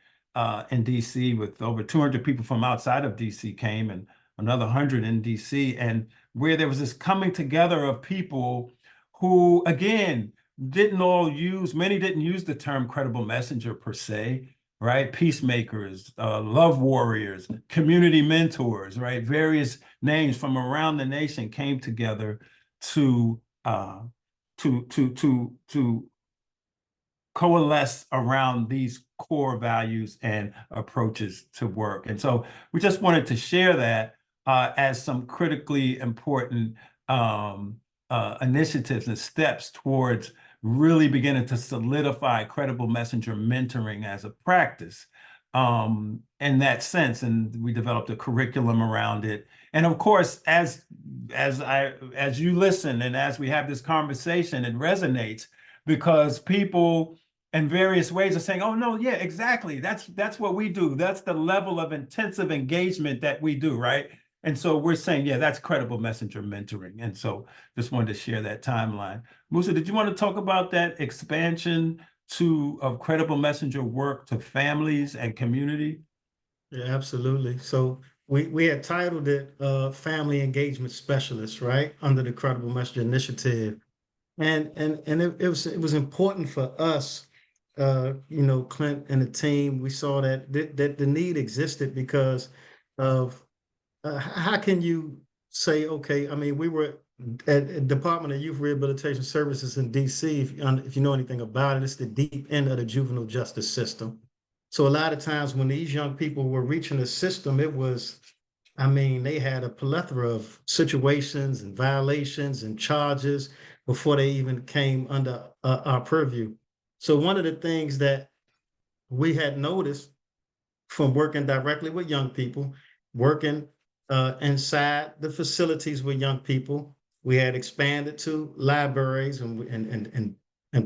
in DC with over 200 people from outside of DC came and another 100 in DC, and where there was this coming together of people who, again, many didn't use the term credible messenger per se, right? Peacemakers, love warriors, community mentors, right? Various names from around the nation came together to coalesce around these core values and approaches to work. And so we just wanted to share that as some critically important initiatives and steps towards really beginning to solidify credible messenger mentoring as a practice. in that sense, and we developed a curriculum around it. And of course, as you listen and as we have this conversation, it resonates because people in various ways are saying, "Oh no, yeah, exactly. That's what we do. That's the level of intensive engagement that we do, right?" And so we're saying, yeah, that's credible messenger mentoring. And so just wanted to share that timeline. Musa, did you want to talk about that expansion of credible messenger work to families and community? Yeah, absolutely. So we had titled it Family Engagement Specialist, right, under the Credible Messenger Initiative. And it was important for us, Clint and the team. We saw that the need existed because of how can you say, okay, I mean, we were at Department of Youth Rehabilitation Services in DC. If you know anything about it, it's the deep end of the juvenile justice system. So a lot of times when these young people were reaching the system, it was, I mean, they had a plethora of situations and violations and charges before they even came under our purview. So one of the things that we had noticed from working directly with young people, working inside the facilities with young people. We had expanded to libraries and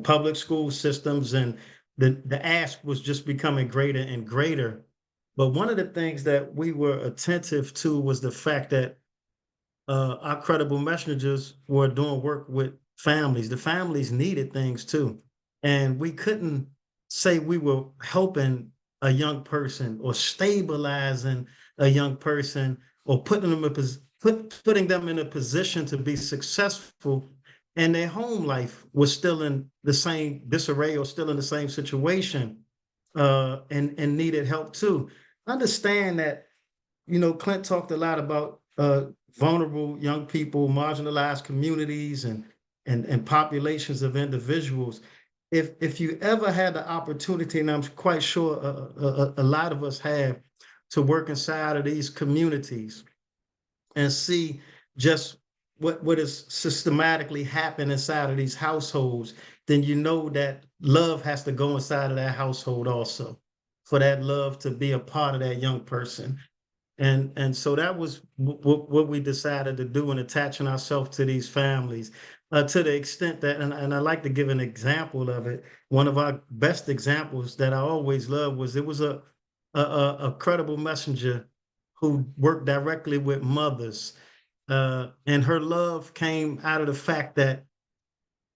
public school systems, and the ask was just becoming greater and greater. But one of the things that we were attentive to was the fact that our credible messengers were doing work with families. The families needed things too. And we couldn't say we were helping a young person or stabilizing a young person or putting them in a position to be successful, and their home life was still in the same disarray or still in the same situation, and needed help too. Understand that, Clint talked a lot about vulnerable young people, marginalized communities, and populations of individuals. If you ever had the opportunity, and I'm quite sure a lot of us have, to work inside of these communities and see just what is systematically happening inside of these households, then you know that love has to go inside of that household also, for that love to be a part of that young person. And so that was what we decided to do in attaching ourselves to these families, to the extent that, and I like to give an example of it. One of our best examples that I always love was, it was a credible messenger who worked directly with mothers. And her love came out of the fact that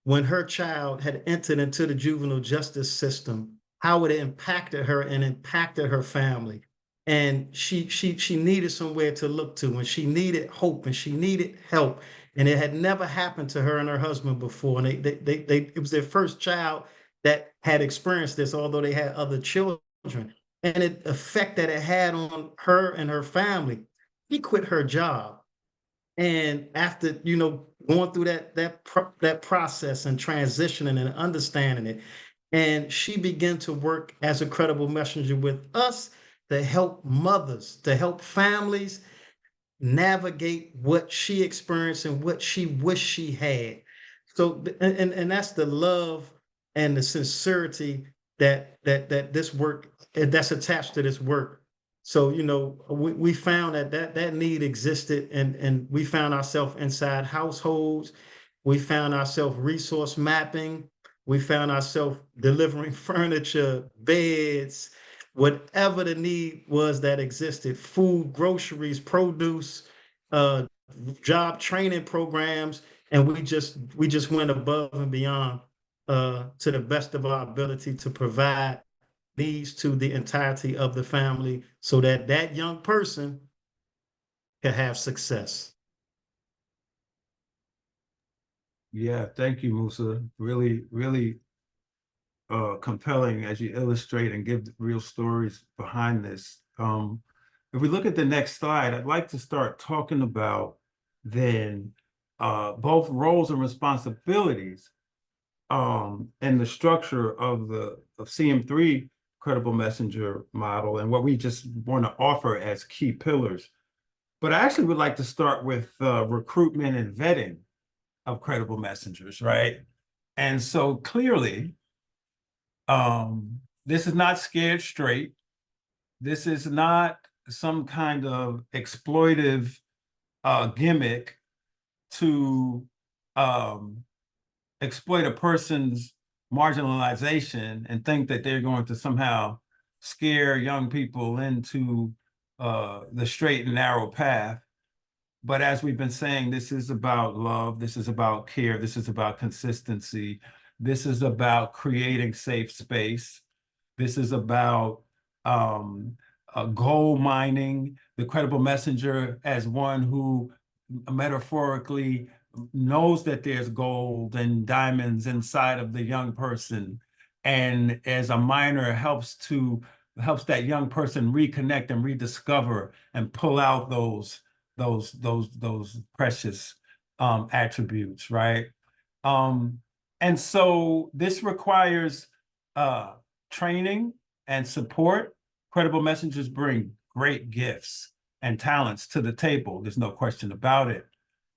when her child had entered into the juvenile justice system, how it impacted her and impacted her family. And she needed somewhere to look to, and she needed hope, and she needed help. And it had never happened to her and her husband before. And it was their first child that had experienced this, although they had other children. And the effect that it had on her and her family. She quit her job, and after, going through that process and transitioning and understanding it, and she began to work as a credible messenger with us to help mothers, to help families navigate what she experienced and what she wished she had. So, and that's the love and the sincerity that this work that's attached to this work. So, we found that need existed, and we found ourselves inside households. We found ourselves resource mapping. We found ourselves delivering furniture, beds, whatever the need was that existed, food, groceries, produce, uh, job training programs, and we just went above and beyond, to the best of our ability, to provide needs to the entirety of the family, so that that young person can have success. Yeah, thank you, Musa. Really, really compelling as you illustrate and give real stories behind this. If we look at the next slide, I'd like to start talking about then both roles and responsibilities and the structure of CM3 credible messenger model and what we just want to offer as key pillars. But I actually would like to start with recruitment and vetting of credible messengers, right? And so clearly, this is not scared straight. This is not some kind of exploitive gimmick to exploit a person's marginalization and think that they're going to somehow scare young people into the straight and narrow path. But as we've been saying, this is about love. This is about care. This is about consistency. This is about creating safe space. This is about gold mining, the credible messenger as one who metaphorically knows that there's gold and diamonds inside of the young person, and as a miner helps that young person reconnect and rediscover and pull out those precious attributes, right? And so this requires training and support. Credible messengers bring great gifts and talents to the table. There's no question about it.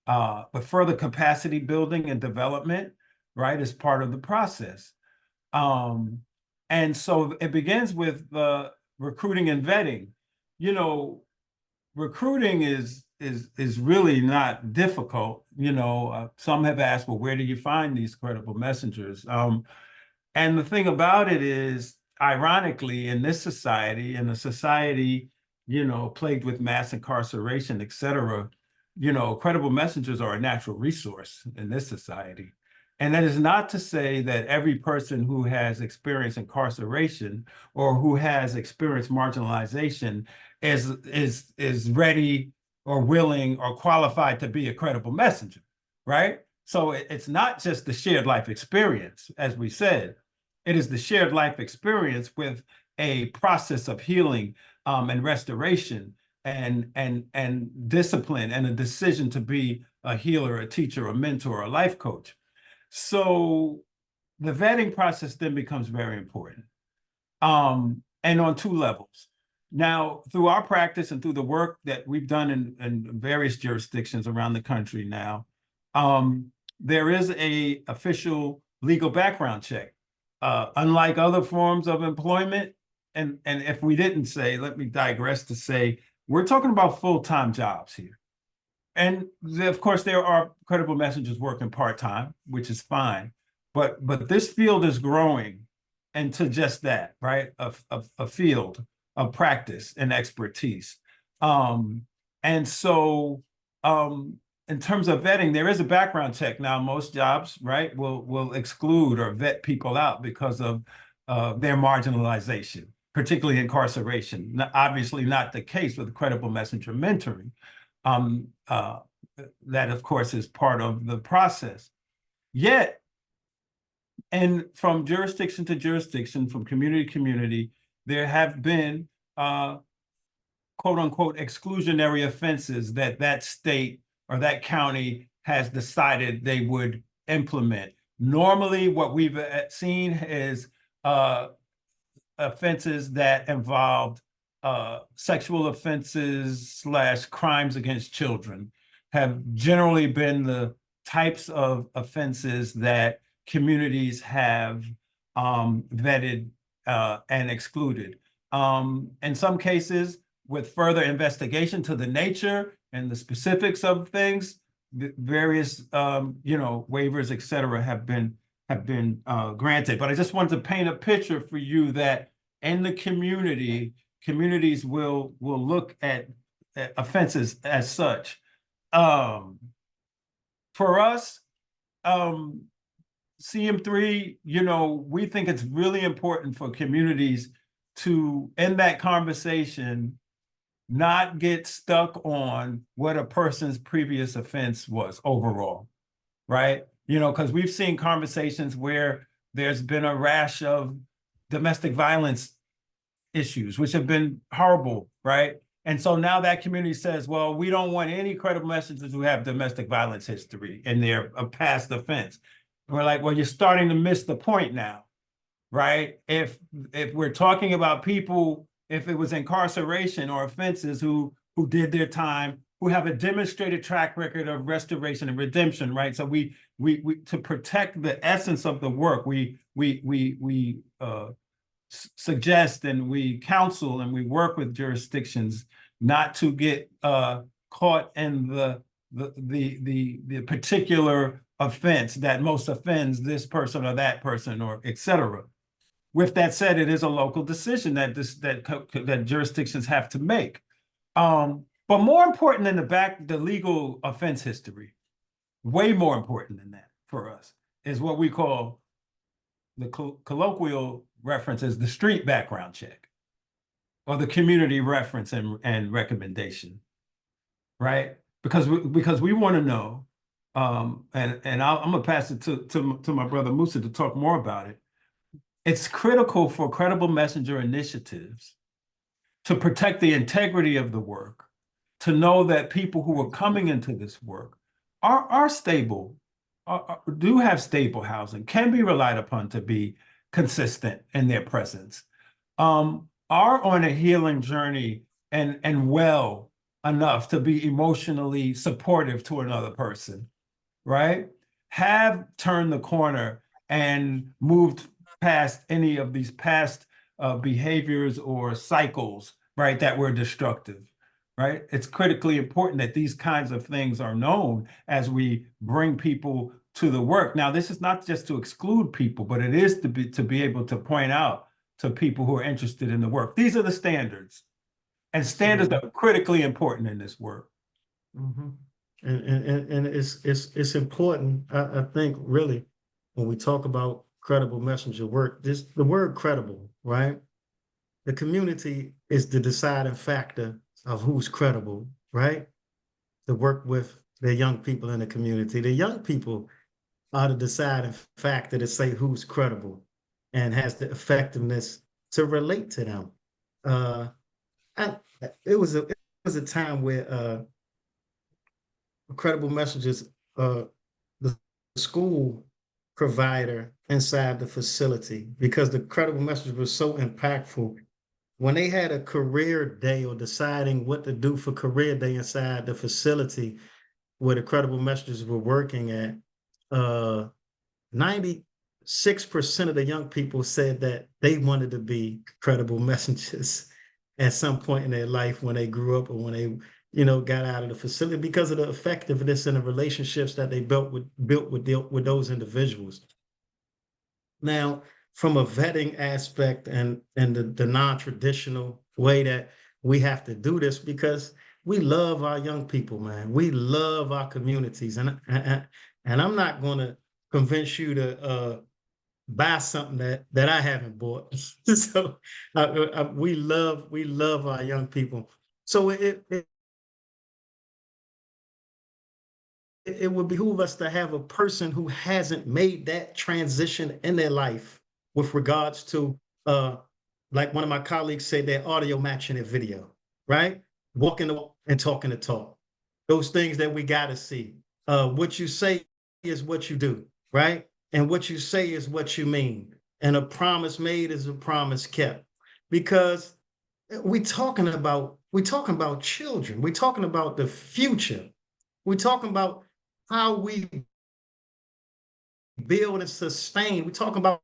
But further capacity building and development, right, is part of the process. And so it begins with recruiting and vetting. You know, recruiting is really not difficult. You know, some have asked, well, where do you find these credible messengers? And the thing about it is, ironically, in this society, in a society, you know, plagued with mass incarceration, et cetera, you know, credible messengers are a natural resource in this society. And that is not to say that every person who has experienced incarceration or who has experienced marginalization is ready or willing or qualified to be a credible messenger, right? So it's not just the shared life experience, as we said. It is the shared life experience with a process of healing and restoration and discipline and a decision to be a healer, a teacher, a mentor, a life coach. So the vetting process then becomes very important, and on two levels. Now, through our practice and through the work that we've done in various jurisdictions around the country now, there is a official legal background check. Unlike other forms of employment, and if we didn't say, let me digress to say, we're talking about full-time jobs here. And of course, there are credible messengers working part-time, which is fine. But this field is growing into just that, right? A field of practice and expertise. And so in terms of vetting, there is a background check. Now, most jobs, right, will exclude or vet people out because of their marginalization, particularly incarceration. Obviously not the case with credible messenger mentoring. That, of course, is part of the process. Yet, and from jurisdiction to jurisdiction, from community to community, there have been quote unquote exclusionary offenses that state or that county has decided they would implement. Normally, what we've seen is offenses that involved sexual offenses / crimes against children have generally been the types of offenses that communities have vetted and excluded. In some cases, with further investigation to the nature and the specifics of things, various waivers, et cetera, have been granted. But I just wanted to paint a picture for you that in the community, communities will look at offenses as such. For us, CM3, we think it's really important for communities to, in that conversation, not get stuck on what a person's previous offense was overall, right? Because we've seen conversations where there's been a rash of domestic violence issues, which have been horrible, right? And so now that community says, well, we don't want any credible messengers who have domestic violence history in their past offense. And we're like, well, you're starting to miss the point now, right? If we're talking about people, if it was incarceration or offenses who did their time, who have a demonstrated track record of restoration and redemption, right? So we to protect the essence of the work, we suggest and we counsel and we work with jurisdictions not to get caught in the particular offense that most offends this person or that person or et cetera. With that said, it is a local decision that jurisdictions have to make. But more important than the legal offense history, way more important than that for us, is what we call the colloquial reference as the street background check or the community reference and recommendation, right? Because we want to know, and I'm gonna pass it to my brother Musa to talk more about it. It's critical for credible messenger initiatives to protect the integrity of the work, to know that people who are coming into this work are stable, do have stable housing, can be relied upon to be consistent in their presence, are on a healing journey and well enough to be emotionally supportive to another person, right? Have turned the corner and moved past any of these past behaviors or cycles, right, that were destructive, right? It's critically important that these kinds of things are known as we bring people to the work. Now, this is not just to exclude people, but it is to be able to point out to people who are interested in the work. These are the standards, and standards are critically important in this work. Mm-hmm. And it's important, I think, really, when we talk about credible messenger work, the word credible, right? The community is the deciding factor of who's credible, right? To work with the young people in the community. The young people are the deciding factor to say who's credible and has the effectiveness to relate to them. It was a time where credible messages, the school provider inside the facility, because the credible message was so impactful. When they had a career day or deciding what to do for career day inside the facility where the credible messages were working at, 96% of the young people said that they wanted to be credible messengers at some point in their life when they grew up or when they, got out of the facility, because of the effectiveness and the relationships that they built with those individuals. Now, from a vetting aspect and the non-traditional way that we have to do this, because we love our young people, man. We love our communities, and I'm not going to convince you to buy something that I haven't bought. So we love our young people. So it would behoove us to have a person who hasn't made that transition in their life with regards to, like one of my colleagues said, their audio matching their video, right? Walking the walk and talking the talk. Those things that we got to see. What you say is what you do, right? And what you say is what you mean. And a promise made is a promise kept. Because we're talking about children. We're talking about the future. We're talking about how we build and sustain. We're talking about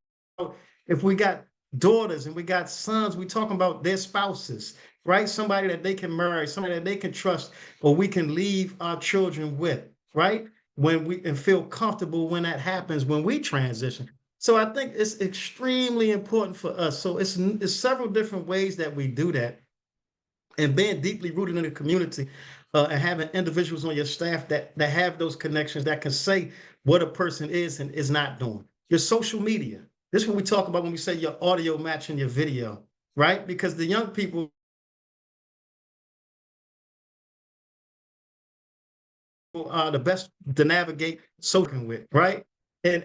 if we got daughters and we got sons, we're talking about their spouses, right? Somebody that they can marry, somebody that they can trust, or we can leave our children with, right? And feel comfortable when that happens, when we transition. So I think it's extremely important for us. So it's several different ways that we do that. And being deeply rooted in the community, and having individuals on your staff that have those connections, that can say what a person is and is not doing. Your social media. This is what we talk about when we say your audio matching your video, right? Because the young people are the best to navigate social with, right? And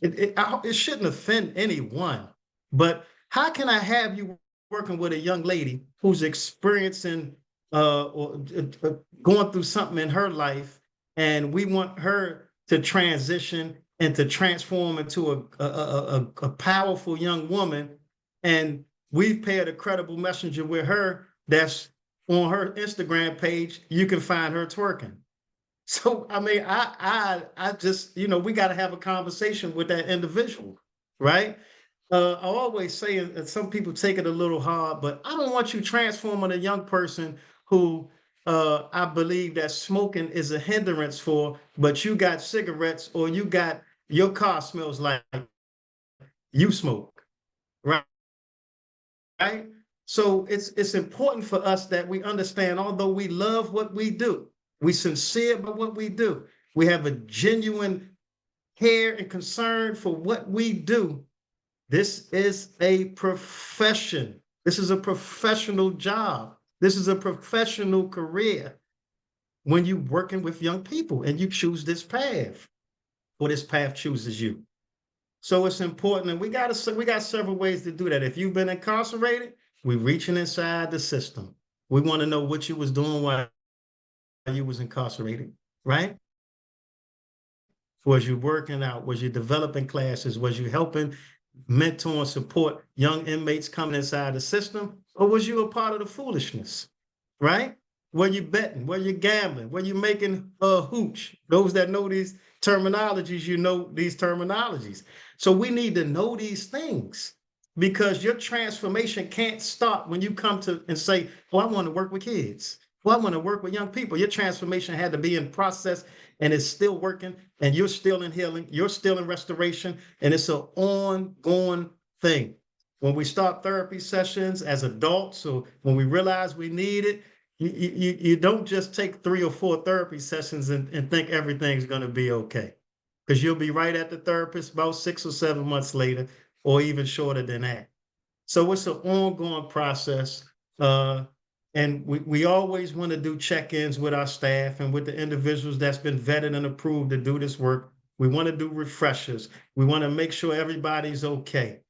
it shouldn't offend anyone. But how can I have you working with a young lady who's experiencing or going through something in her life, and we want her to transition and to transform into a powerful young woman, and we've paired a credible messenger with her that's on her Instagram page, you can find her twerking. So I mean, I just, we got to have a conversation with that individual, right? I always say, and some people take it a little hard, but I don't want you transforming a young person who I believe that smoking is a hindrance for, but you got cigarettes or you got your car smells like you smoke, right? Right? So it's important for us that we understand, although we love what we do, we sincere about what we do, we have a genuine care and concern for what we do. This is a profession. This is a professional job. This is a professional career when you're working with young people and you choose this path, or this path chooses you. So it's important, and we got several ways to do that. If you've been incarcerated, we're reaching inside the system. We want to know what you was doing while you was incarcerated, right? Was you working out? Was you developing classes? Was you helping mentor and support young inmates coming inside the system? Or was you a part of the foolishness, right? Were you betting? Were you gambling? Were you making a hooch? Those that know these terminologies, you know these terminologies. So we need to know these things, because your transformation can't stop when you come to and say, oh, I want to work with kids. Well, I want to work with young people. Your transformation had to be in process, and it's still working, and you're still in healing, you're still in restoration, and it's an ongoing thing. When we start therapy sessions as adults, or when we realize we need it, you don't just take 3 or 4 therapy sessions and think everything's going to be okay, because you'll be right at the therapist about 6 or 7 months later, or even shorter than that. So it's an ongoing process. And we always want to do check-ins with our staff and with the individuals that's been vetted and approved to do this work. We want to do refreshers. We want to make sure everybody's okay,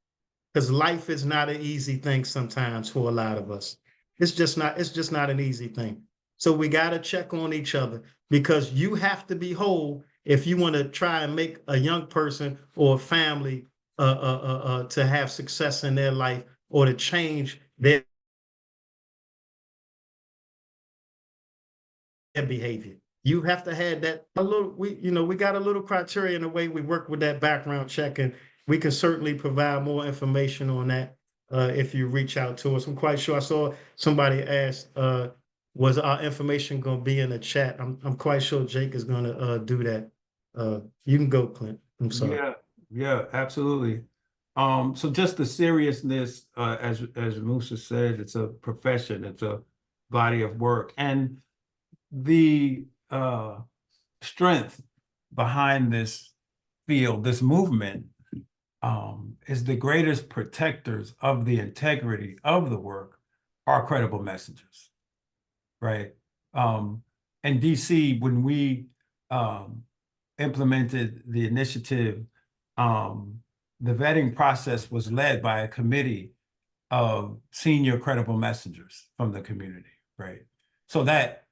because life is not an easy thing sometimes for a lot of us. It's just not an easy thing. So we got to check on each other, because you have to be whole if you want to try and make a young person or a family to have success in their life, or to change their behavior. You have to have that a little. We got a little criteria in the way we work with that background check, and we can certainly provide more information on that if you reach out to us. I'm quite sure I saw somebody asked, was our information going to be in the chat? I'm quite sure Jake is going to do that. You can go, Clint. I'm sorry. Yeah, absolutely. So just the seriousness, as Musa said, it's a profession, it's a body of work, and the strength behind this field, this movement, is the greatest protectors of the integrity of the work are credible messengers, right? In DC, when we implemented the initiative, the vetting process was led by a committee of senior credible messengers from the community, right? So that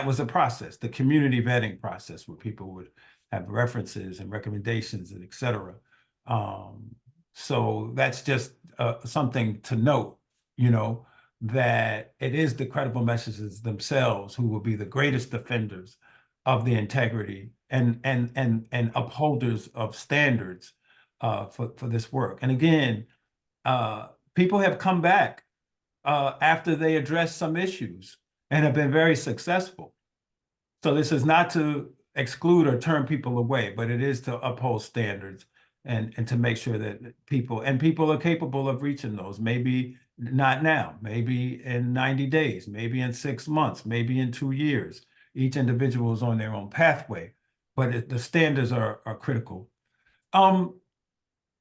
was a process, the community vetting process, where people would have references and recommendations and et cetera. So that's just something to note, that it is the credible messengers themselves who will be the greatest defenders of the integrity and upholders of standards for this work. And again, people have come back after they address some issues and have been very successful. So this is not to exclude or turn people away, but it is to uphold standards and to make sure that people are capable of reaching those. Maybe not now, maybe in 90 days, maybe in 6 months, maybe in 2 years. Each individual is on their own pathway, but the standards are critical.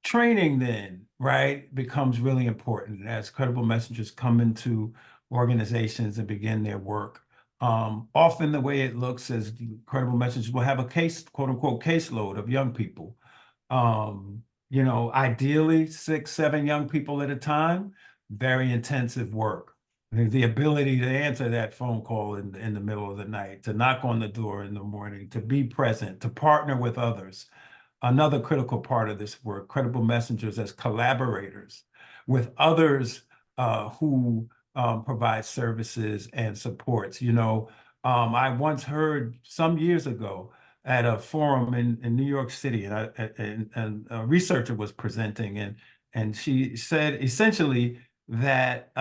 Training then, right, becomes really important as credible messengers come into organizations and begin their work. Often the way it looks is credible messengers will have a quote unquote, caseload of young people. Ideally 6, 7 young people at a time, very intensive work. The ability to answer that phone call in the middle of the night, to knock on the door in the morning, to be present, to partner with others. Another critical part of this work, credible messengers as collaborators with others who provide services and supports. I once heard some years ago at a forum in New York City, and a researcher was presenting, and And she said essentially that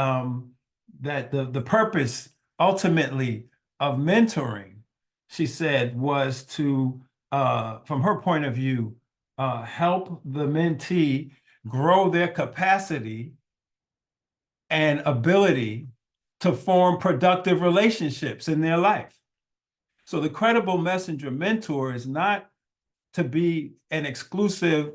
that the purpose ultimately of mentoring, she said, was to from her point of view, help the mentee grow their capacity and ability to form productive relationships in their life. So the credible messenger mentor is not to be an exclusive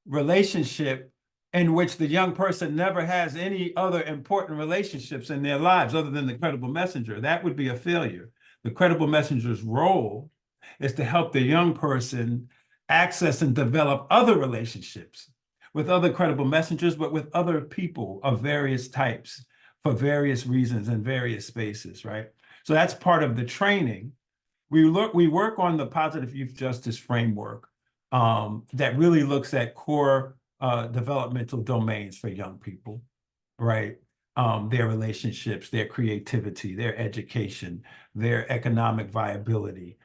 relationship in which the young person never has any other important relationships in their lives other than the credible messenger. That would be a failure. The credible messenger's role is to help the young person access and develop other relationships with other credible messengers, but with other people of various types for various reasons in various spaces, right? So that's part of the training. We work on the positive youth justice framework that really looks at core developmental domains for young people, right? Their relationships, their creativity, their education, their economic viability,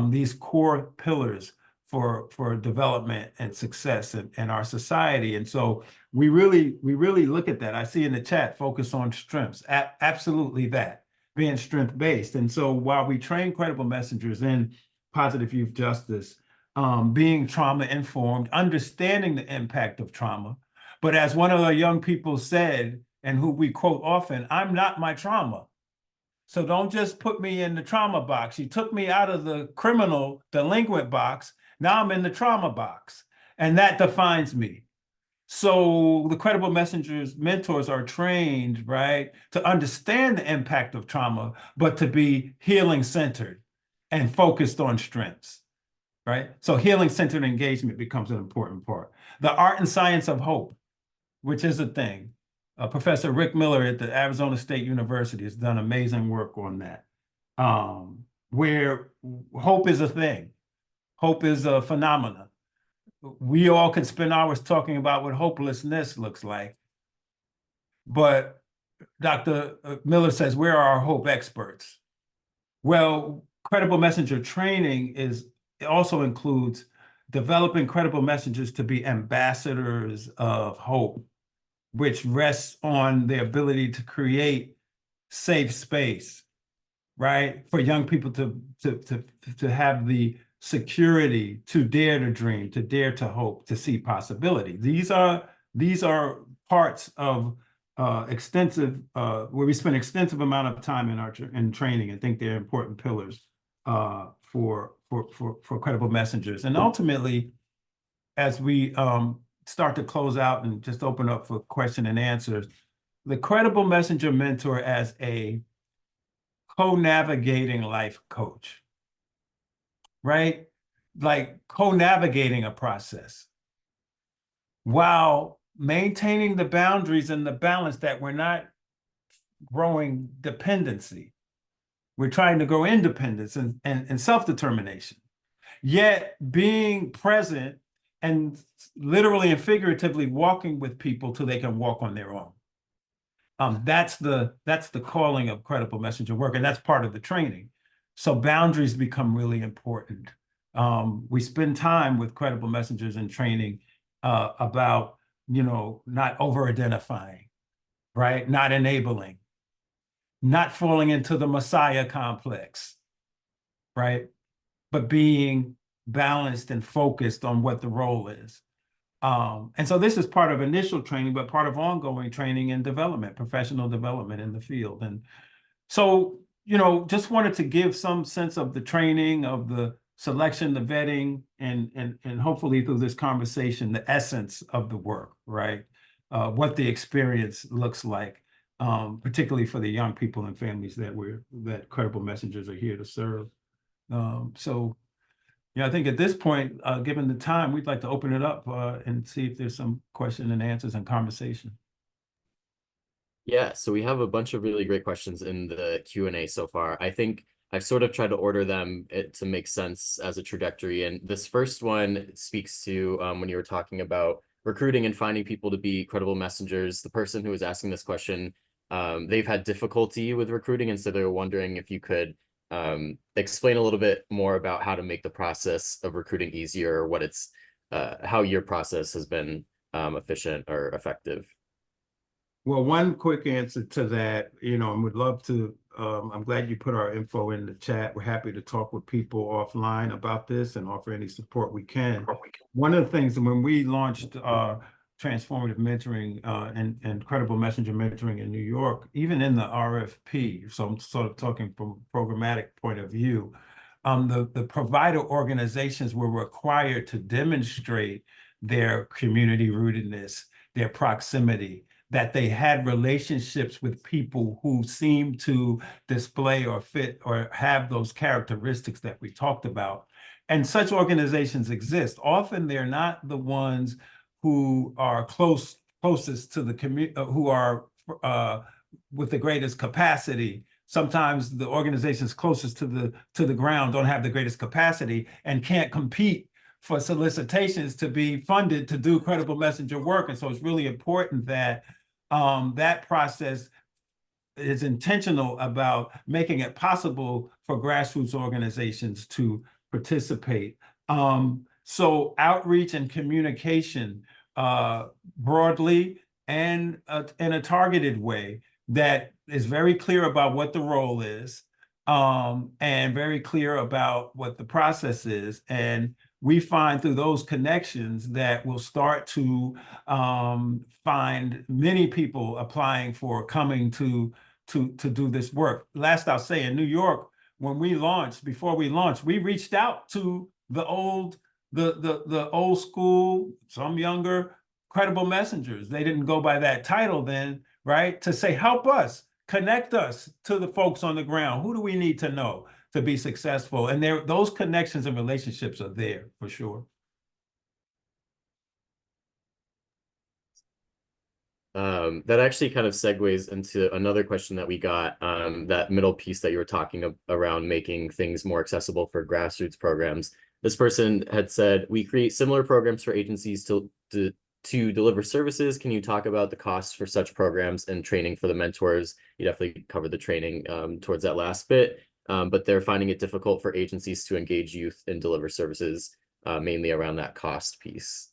these core pillars for development and success in our society. And so we really look at that. I see in the chat, focus on strengths, absolutely that, being strength-based. And so while we train credible messengers in positive youth justice, being trauma-informed, understanding the impact of trauma, but as one of the young people said, and who we quote often, I'm not my trauma. So don't just put me in the trauma box. You took me out of the criminal delinquent box. Now I'm in the trauma box, and that defines me. So the credible messengers mentors are trained, right, to understand the impact of trauma, but to be healing centered and focused on strengths, right? So healing centered engagement becomes an important part. The art and science of hope, which is a thing. Professor Rick Miller at the Arizona State University has done amazing work on that, where hope is a thing. Hope is a phenomenon. We all can spend hours talking about what hopelessness looks like, but Dr. Miller says, where are our hope experts? Well, credible messenger training it also includes developing credible messengers to be ambassadors of hope, which rests on the ability to create safe space, right? For young people to have the security to dare to dream, to dare to hope, to see possibility. These are parts of extensive where we spend extensive amount of time in training. I think they're important pillars for credible messengers. And ultimately, as we start to close out and just open up for question and answers, the credible messenger mentor as a co-navigating life coach, right? Like co-navigating a process while maintaining the boundaries and the balance that we're not growing dependency. We're trying to grow independence and self-determination, yet being present and literally and figuratively walking with people till they can walk on their own. That's the calling of credible messenger work, and that's part of the training. So boundaries become really important. We spend time with credible messengers in training about, not over-identifying, right? Not enabling, not falling into the Messiah complex, right? But being balanced and focused on what the role is. And so this is part of initial training, but part of ongoing training and development, professional development in the field. And so, just wanted to give some sense of the training, of the selection, the vetting, and hopefully through this conversation, the essence of the work, right? What the experience looks like, particularly for the young people and families that credible messengers are here to serve. So I think at this point, given the time, we'd like to open it up and see if there's some question and answers and conversation. Yeah, so we have a bunch of really great questions in the Q&A so far. I think I've sort of tried to order them to make sense as a trajectory. And this first one speaks to when you were talking about recruiting and finding people to be credible messengers. The person who was asking this question, they've had difficulty with recruiting, and so they're wondering if you could explain a little bit more about how to make the process of recruiting easier, or what how your process has been efficient or effective? Well, one quick answer to that, and would love to, I'm glad you put our info in the chat. We're happy to talk with people offline about this and offer any support we can. One of the things when we launched transformative mentoring and credible messenger mentoring in New York, even in the RFP, so I'm sort of talking from a programmatic point of view, the provider organizations were required to demonstrate their community rootedness, their proximity, that they had relationships with people who seemed to display or fit or have those characteristics that we talked about. And such organizations exist. Often they're not the ones who are closest to the community, who are with the greatest capacity. Sometimes the organizations closest to the ground don't have the greatest capacity and can't compete for solicitations to be funded to do credible messenger work. And so it's really important that that process is intentional about making it possible for grassroots organizations to participate. So outreach and communication broadly and in a targeted way that is very clear about what the role is and very clear about what the process is. And we find through those connections that we'll start to find many people applying for coming to do this work. Last I'll say, in New York, when we launched, before we launched, we reached out to the old school, some younger, credible messengers. They didn't go by that title then, right? To say, help us, connect us to the folks on the ground. Who do we need to know to be successful? And those connections and relationships are there for sure. That actually kind of segues into another question that we got, that middle piece that you were talking around making things more accessible for grassroots programs. This person had said, we create similar programs for agencies to deliver services. Can you talk about the costs for such programs and training for the mentors? You definitely covered the training towards that last bit, but they're finding it difficult for agencies to engage youth and deliver services, mainly around that cost piece.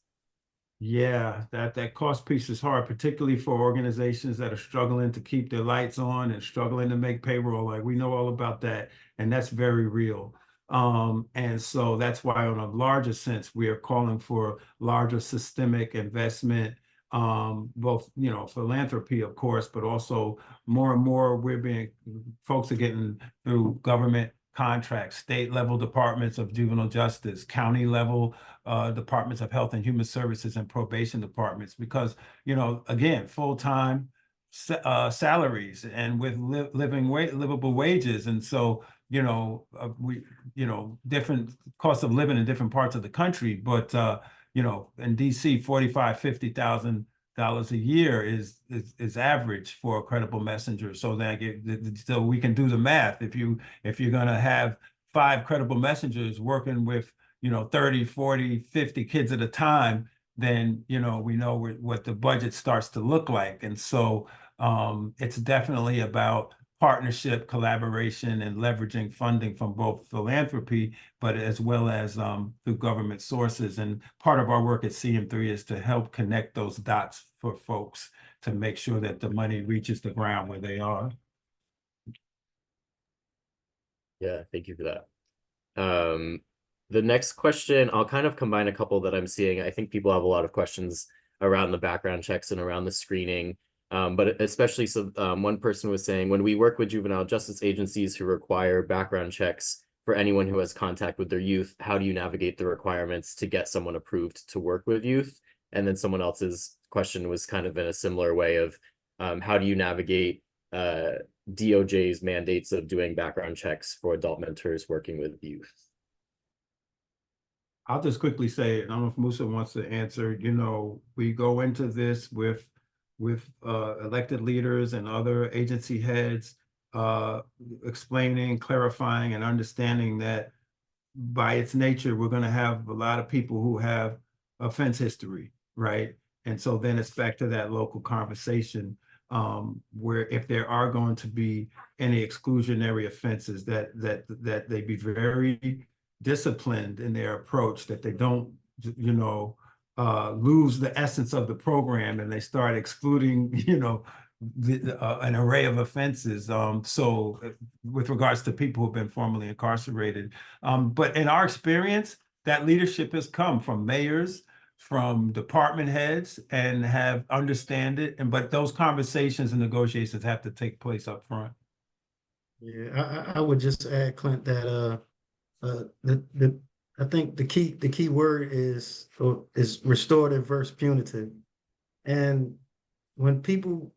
Yeah, that cost piece is hard, particularly for organizations that are struggling to keep their lights on and struggling to make payroll. Like, we know all about that, and that's very real. And so that's why, on a larger sense, we are calling for larger systemic investment, both, philanthropy, of course, but also more and more folks are getting through government contracts, state level departments of juvenile justice, county level departments of health and human services, and probation departments, because, again, full-time salaries and with livable wages. And so, different cost of living in different parts of the country, but in DC, $45,000-$50,000 a year is average for a credible messenger. So so we can do the math. If you're going to have 5 credible messengers working with 30, 40, 50 kids at a time, then we know what the budget starts to look like. And so it's definitely about partnership, collaboration, and leveraging funding from both philanthropy, but as well as through government sources. And part of our work at CM3 is to help connect those dots for folks to make sure that the money reaches the ground where they are. Yeah, thank you for that. The next question, I'll kind of combine a couple that I'm seeing. I think people have a lot of questions around the background checks and around the screening. But especially, one person was saying, when we work with juvenile justice agencies who require background checks for anyone who has contact with their youth, how do you navigate the requirements to get someone approved to work with youth? And then someone else's question was kind of in a similar way of, how do you navigate DOJ's mandates of doing background checks for adult mentors working with youth? I'll just quickly say, I don't know if Musa wants to answer, we go into this with elected leaders and other agency heads, explaining, clarifying, and understanding that by its nature, we're going to have a lot of people who have offense history, right? And so then it's back to that local conversation, where if there are going to be any exclusionary offenses, that they be very disciplined in their approach, that they don't, lose the essence of the program and they start excluding, an array of offenses. With regards to people who've been formerly incarcerated. But in our experience, that leadership has come from mayors, from department heads, and have understand it. But those conversations and negotiations have to take place up front. Yeah, I would just add, Clint, that I think the key word is restorative versus punitive. And when people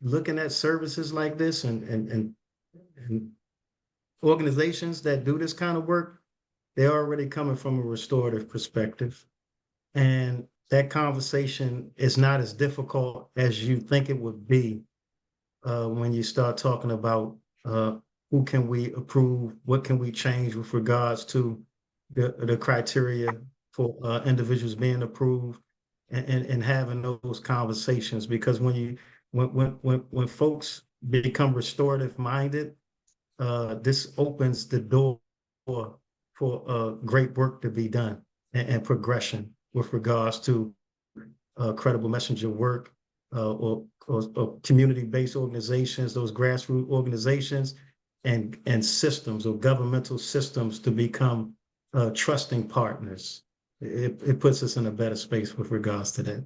looking at services like this and organizations that do this kind of work, they're already coming from a restorative perspective. And that conversation is not as difficult as you think it would be when you start talking about who can we approve, what can we change with regards to the criteria for individuals being approved, and having those conversations. Because when folks become restorative minded, this opens the door for great work to be done and progression with regards to credible messenger work, or community-based organizations, those grassroots organizations, and systems or governmental systems to become trusting partners. It puts us in a better space with regards to that.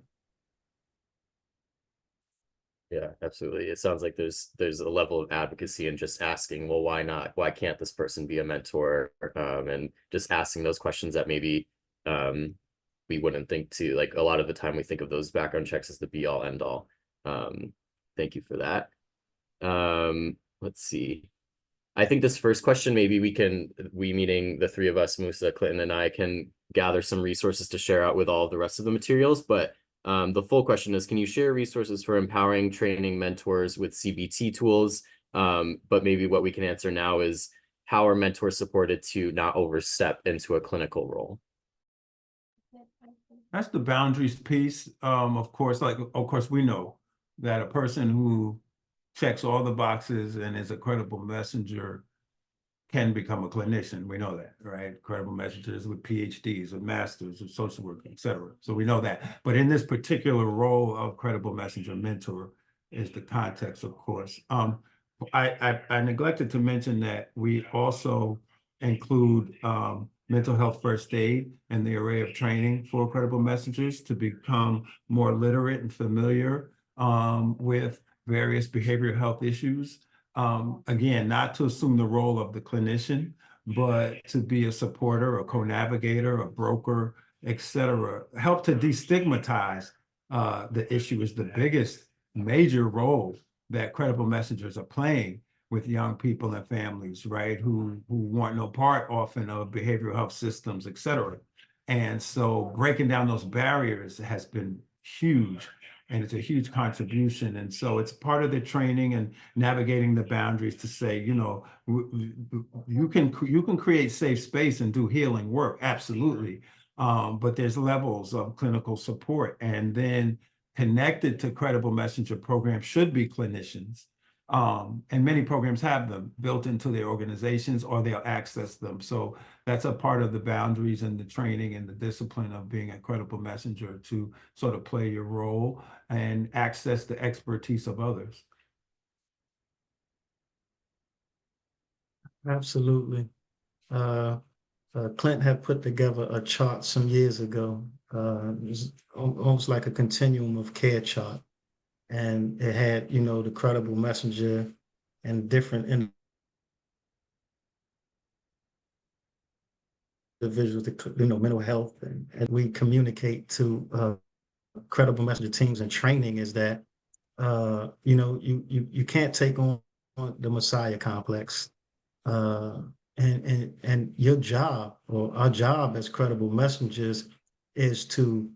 Yeah, absolutely. It sounds like there's a level of advocacy and just asking, well, why not? Why can't this person be a mentor? And just asking those questions that maybe we wouldn't think to. Like, a lot of the time we think of those background checks as the be all end all. Thank you for that. Let's see. I think this first question, maybe we meaning the three of us, Musa, Clinton, and I, can gather some resources to share out with all of the rest of the materials. But the full question is, can you share resources for empowering, training mentors with CBT tools? But maybe what we can answer now is, how are mentors supported to not overstep into a clinical role? That's the boundaries piece. Of course, we know that a person who checks all the boxes and is a credible messenger can become a clinician. We know that, right? Credible messengers with PhDs, with masters of social work, et cetera. So we know that. But in this particular role of credible messenger mentor is the context, of course. I neglected to mention that we also include mental health first aid and the array of training for credible messengers to become more literate and familiar with various behavioral health issues. Again, not to assume the role of the clinician, but to be a supporter, a co-navigator, a broker, et cetera. Help to destigmatize the issue is the biggest major role that credible messengers are playing with young people and families, right? Who want no part often of behavioral health systems, et cetera. And so breaking down those barriers has been huge, and it's a huge contribution. And so it's part of the training and navigating the boundaries to say, you can create safe space and do healing work, absolutely. But there's levels of clinical support, and then connected to credible messenger programs should be clinicians. And many programs have them built into their organizations, or they'll access them. So that's a part of the boundaries and the training and the discipline of being a credible messenger, to sort of play your role and access the expertise of others. Absolutely. Clint had put together a chart some years ago, almost like a continuum of care chart. And it had, the credible messenger and different individuals, mental health, and we communicate to credible messenger teams and training is that, you can't take on the Messiah complex. And your job, or our job as credible messengers, is to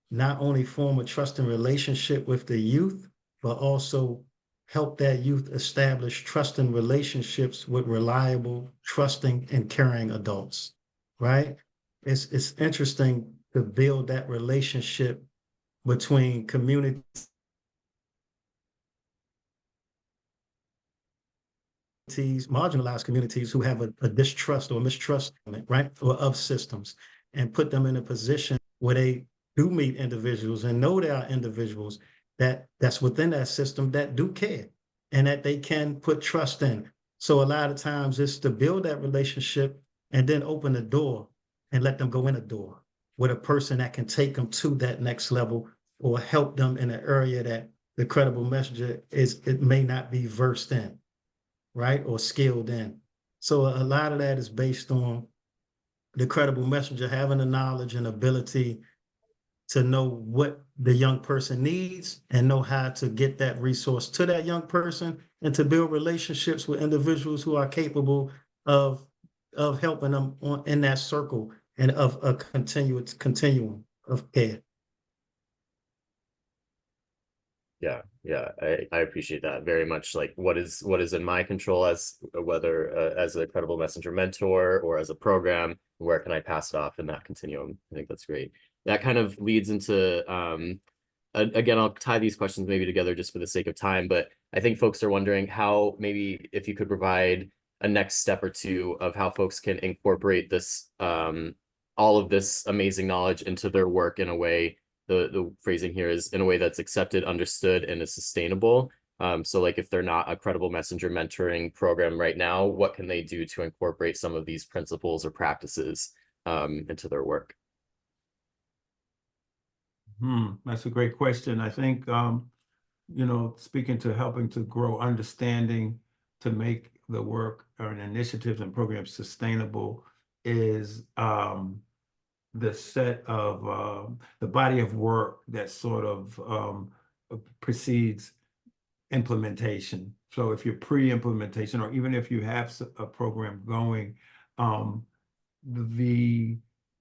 not only form a trusting relationship with the youth, but also help that youth establish trusting relationships with reliable, trusting, and caring adults, right? It's interesting to build that relationship between communities, marginalized communities who have a distrust or mistrust, right, or of systems, and put them in a position where they do meet individuals and know there are individuals that's within that system that do care and that they can put trust in. So a lot of times it's to build that relationship and then open the door and let them go in the door with a person that can take them to that next level or help them in an area that the credible messenger it may not be versed in, right? Or skilled in. So a lot of that is based on the credible messenger having the knowledge and ability to know what the young person needs and know how to get that resource to that young person and to build relationships with individuals who are capable of helping them in that circle and of a continuum of care. Yeah, yeah, I appreciate that very much. Like what is in my control as whether as a credible messenger mentor or as a program, where can I pass it off in that continuum? I think that's great. That kind of leads into again, I'll tie these questions maybe together just for the sake of time, but I think folks are wondering how maybe if you could provide a next step or two of how folks can incorporate this all of this amazing knowledge into their work in a way. The phrasing here is in a way that's accepted, understood, and is sustainable. So like if they're not a credible messenger mentoring program right now, what can they do to incorporate some of these principles or practices into their work? That's a great question. I think, speaking to helping to grow understanding to make the work or initiatives and programs sustainable is the set of the body of work that sort of precedes implementation. So if you're pre-implementation, or even if you have a program going,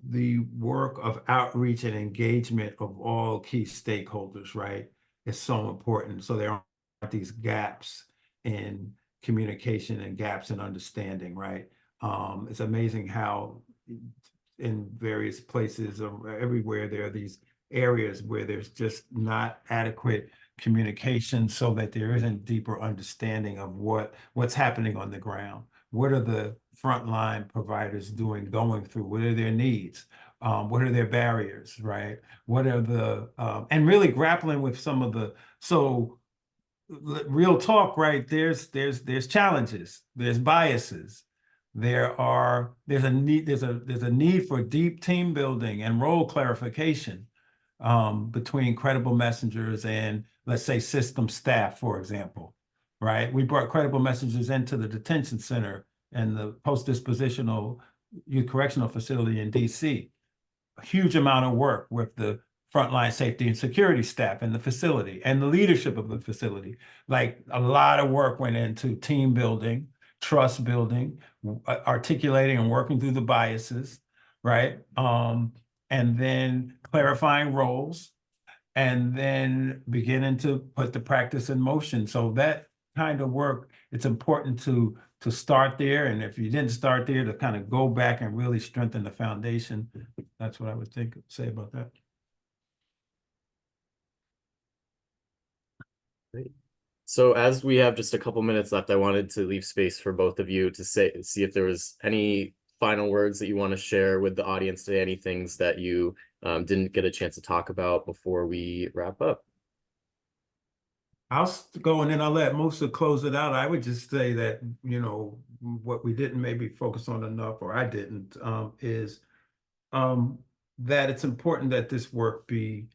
the work of outreach and engagement of all key stakeholders, right, is so important. So there aren't these gaps in communication and gaps in understanding, right? It's amazing how in various places or everywhere there are these areas where there's just not adequate communication so that there isn't deeper understanding of what's happening on the ground. What are the frontline providers doing, going through? What are their needs? What are their barriers, right? What are the, and really grappling with some of the, so real talk, right? There's challenges, there's biases. There's a need for deep team building and role clarification between credible messengers and, let's say, system staff, for example, right? We brought credible messengers into the detention center and the post-dispositional youth correctional facility in DC. A huge amount of work with the frontline safety and security staff in the facility and the leadership of the facility. Like a lot of work went into team building, trust building, articulating and working through the biases, right? And then clarifying roles, and then beginning to put the practice in motion. So that kind of work, it's important to start there. And if you didn't start there, to kind of go back and really strengthen the foundation. That's what I would say about that. Great. So as we have just a couple minutes left, I wanted to leave space for both of you to see if there was any final words that you want to share with the audience today, any things that you didn't get a chance to talk about before we wrap up. I'll go and then I'll let Musa close it out. I would just say that, what we didn't maybe focus on enough, or I didn't, is that it's important that this work be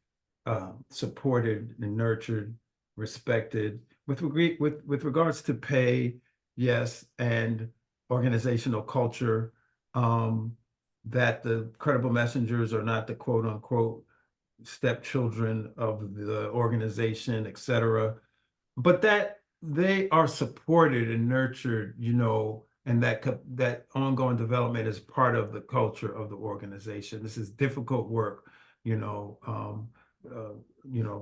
supported and nurtured, respected with regards to pay, yes, and organizational culture, that the credible messengers are not the quote unquote stepchildren of the organization, et cetera, but that they are supported and nurtured, and that ongoing development is part of the culture of the organization. This is difficult work,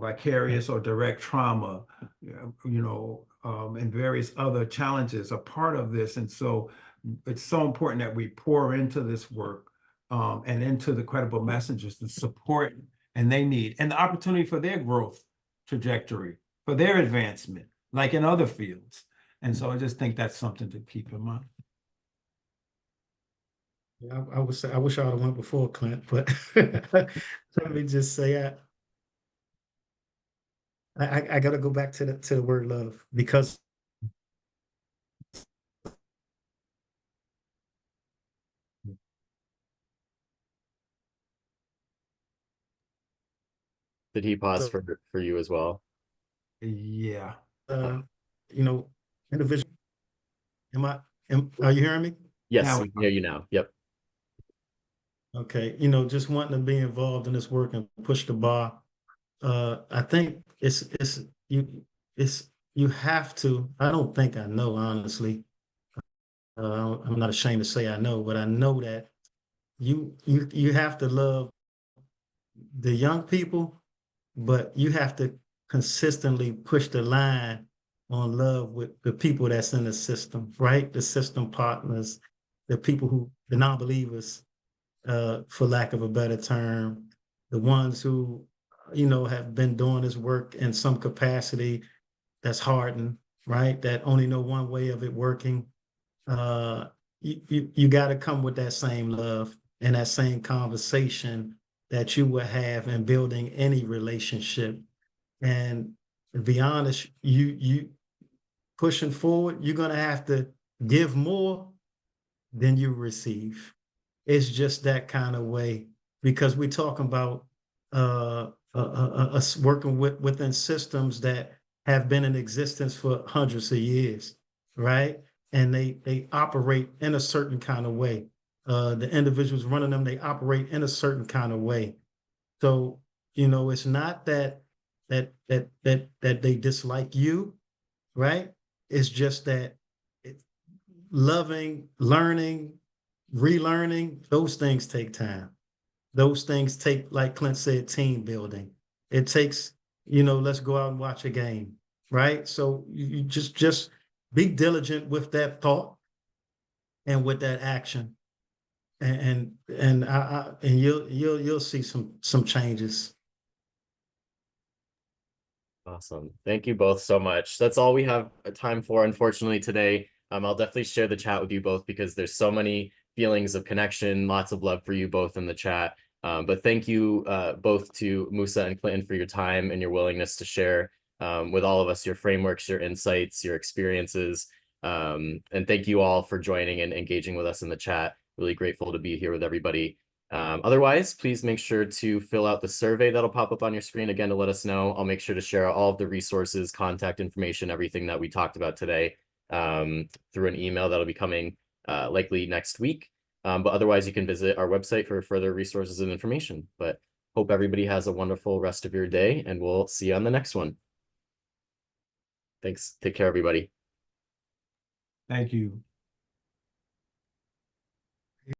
vicarious or direct trauma, and various other challenges are part of this. And so it's so important that we pour into this work and into the credible messengers the support and they need, and the opportunity for their growth trajectory, for their advancement, like in other fields. And so I just think that's something to keep in mind. I would say I wish I would have went before Clint, but let me just say I gotta go back to the word love because Did he pause so for you as well? Yeah. uh you know individual am I are you hearing me? Yes, Now, we can hear you now. Yep. Okay, just wanting to be involved in this work and push the bar. I think you it's you have to. I don't think I know honestly. I'm not ashamed to say I know, but I know that you have to love the young people, but you have to consistently push the line on love with the people that's in the system, right? The system partners, the people the non-believers, for lack of a better term, the ones who, have been doing this work in some capacity that's hardened, right? That only know one way of it working. Uh, you got to come with that same love and that same conversation that you would have in building any relationship. And to be honest, you pushing forward, you're gonna have to give more than you receive. It's just that kind of way because we're talking about us working within systems that have been in existence for hundreds of years, right? And they operate in a certain kind of way. The individuals running them, they operate in a certain kind of way. So, it's not that they dislike you, right? It's just that loving, learning, relearning, those things take time. Those things take, like Clint said, team building. It takes, let's go out and watch a game, right? So you just be diligent with that thought and with that action, and you'll see some changes. Awesome. Thank you both so much. That's all we have time for, unfortunately, today. I'll definitely share the chat with you both because there's so many feelings of connection, lots of love for you both in the chat. But thank you both to Musa and Clinton for your time and your willingness to share with all of us your frameworks, your insights, your experiences. And thank you all for joining and engaging with us in the chat. Really grateful to be here with everybody. Otherwise, please make sure to fill out the survey that'll pop up on your screen again to let us know. I'll make sure to share all of the resources, contact information, everything that we talked about today through an email that'll be coming likely next week. But otherwise, you can visit our website for further resources and information. But hope everybody has a wonderful rest of your day, and we'll see you on the next one. Thanks. Take care, everybody. thank you.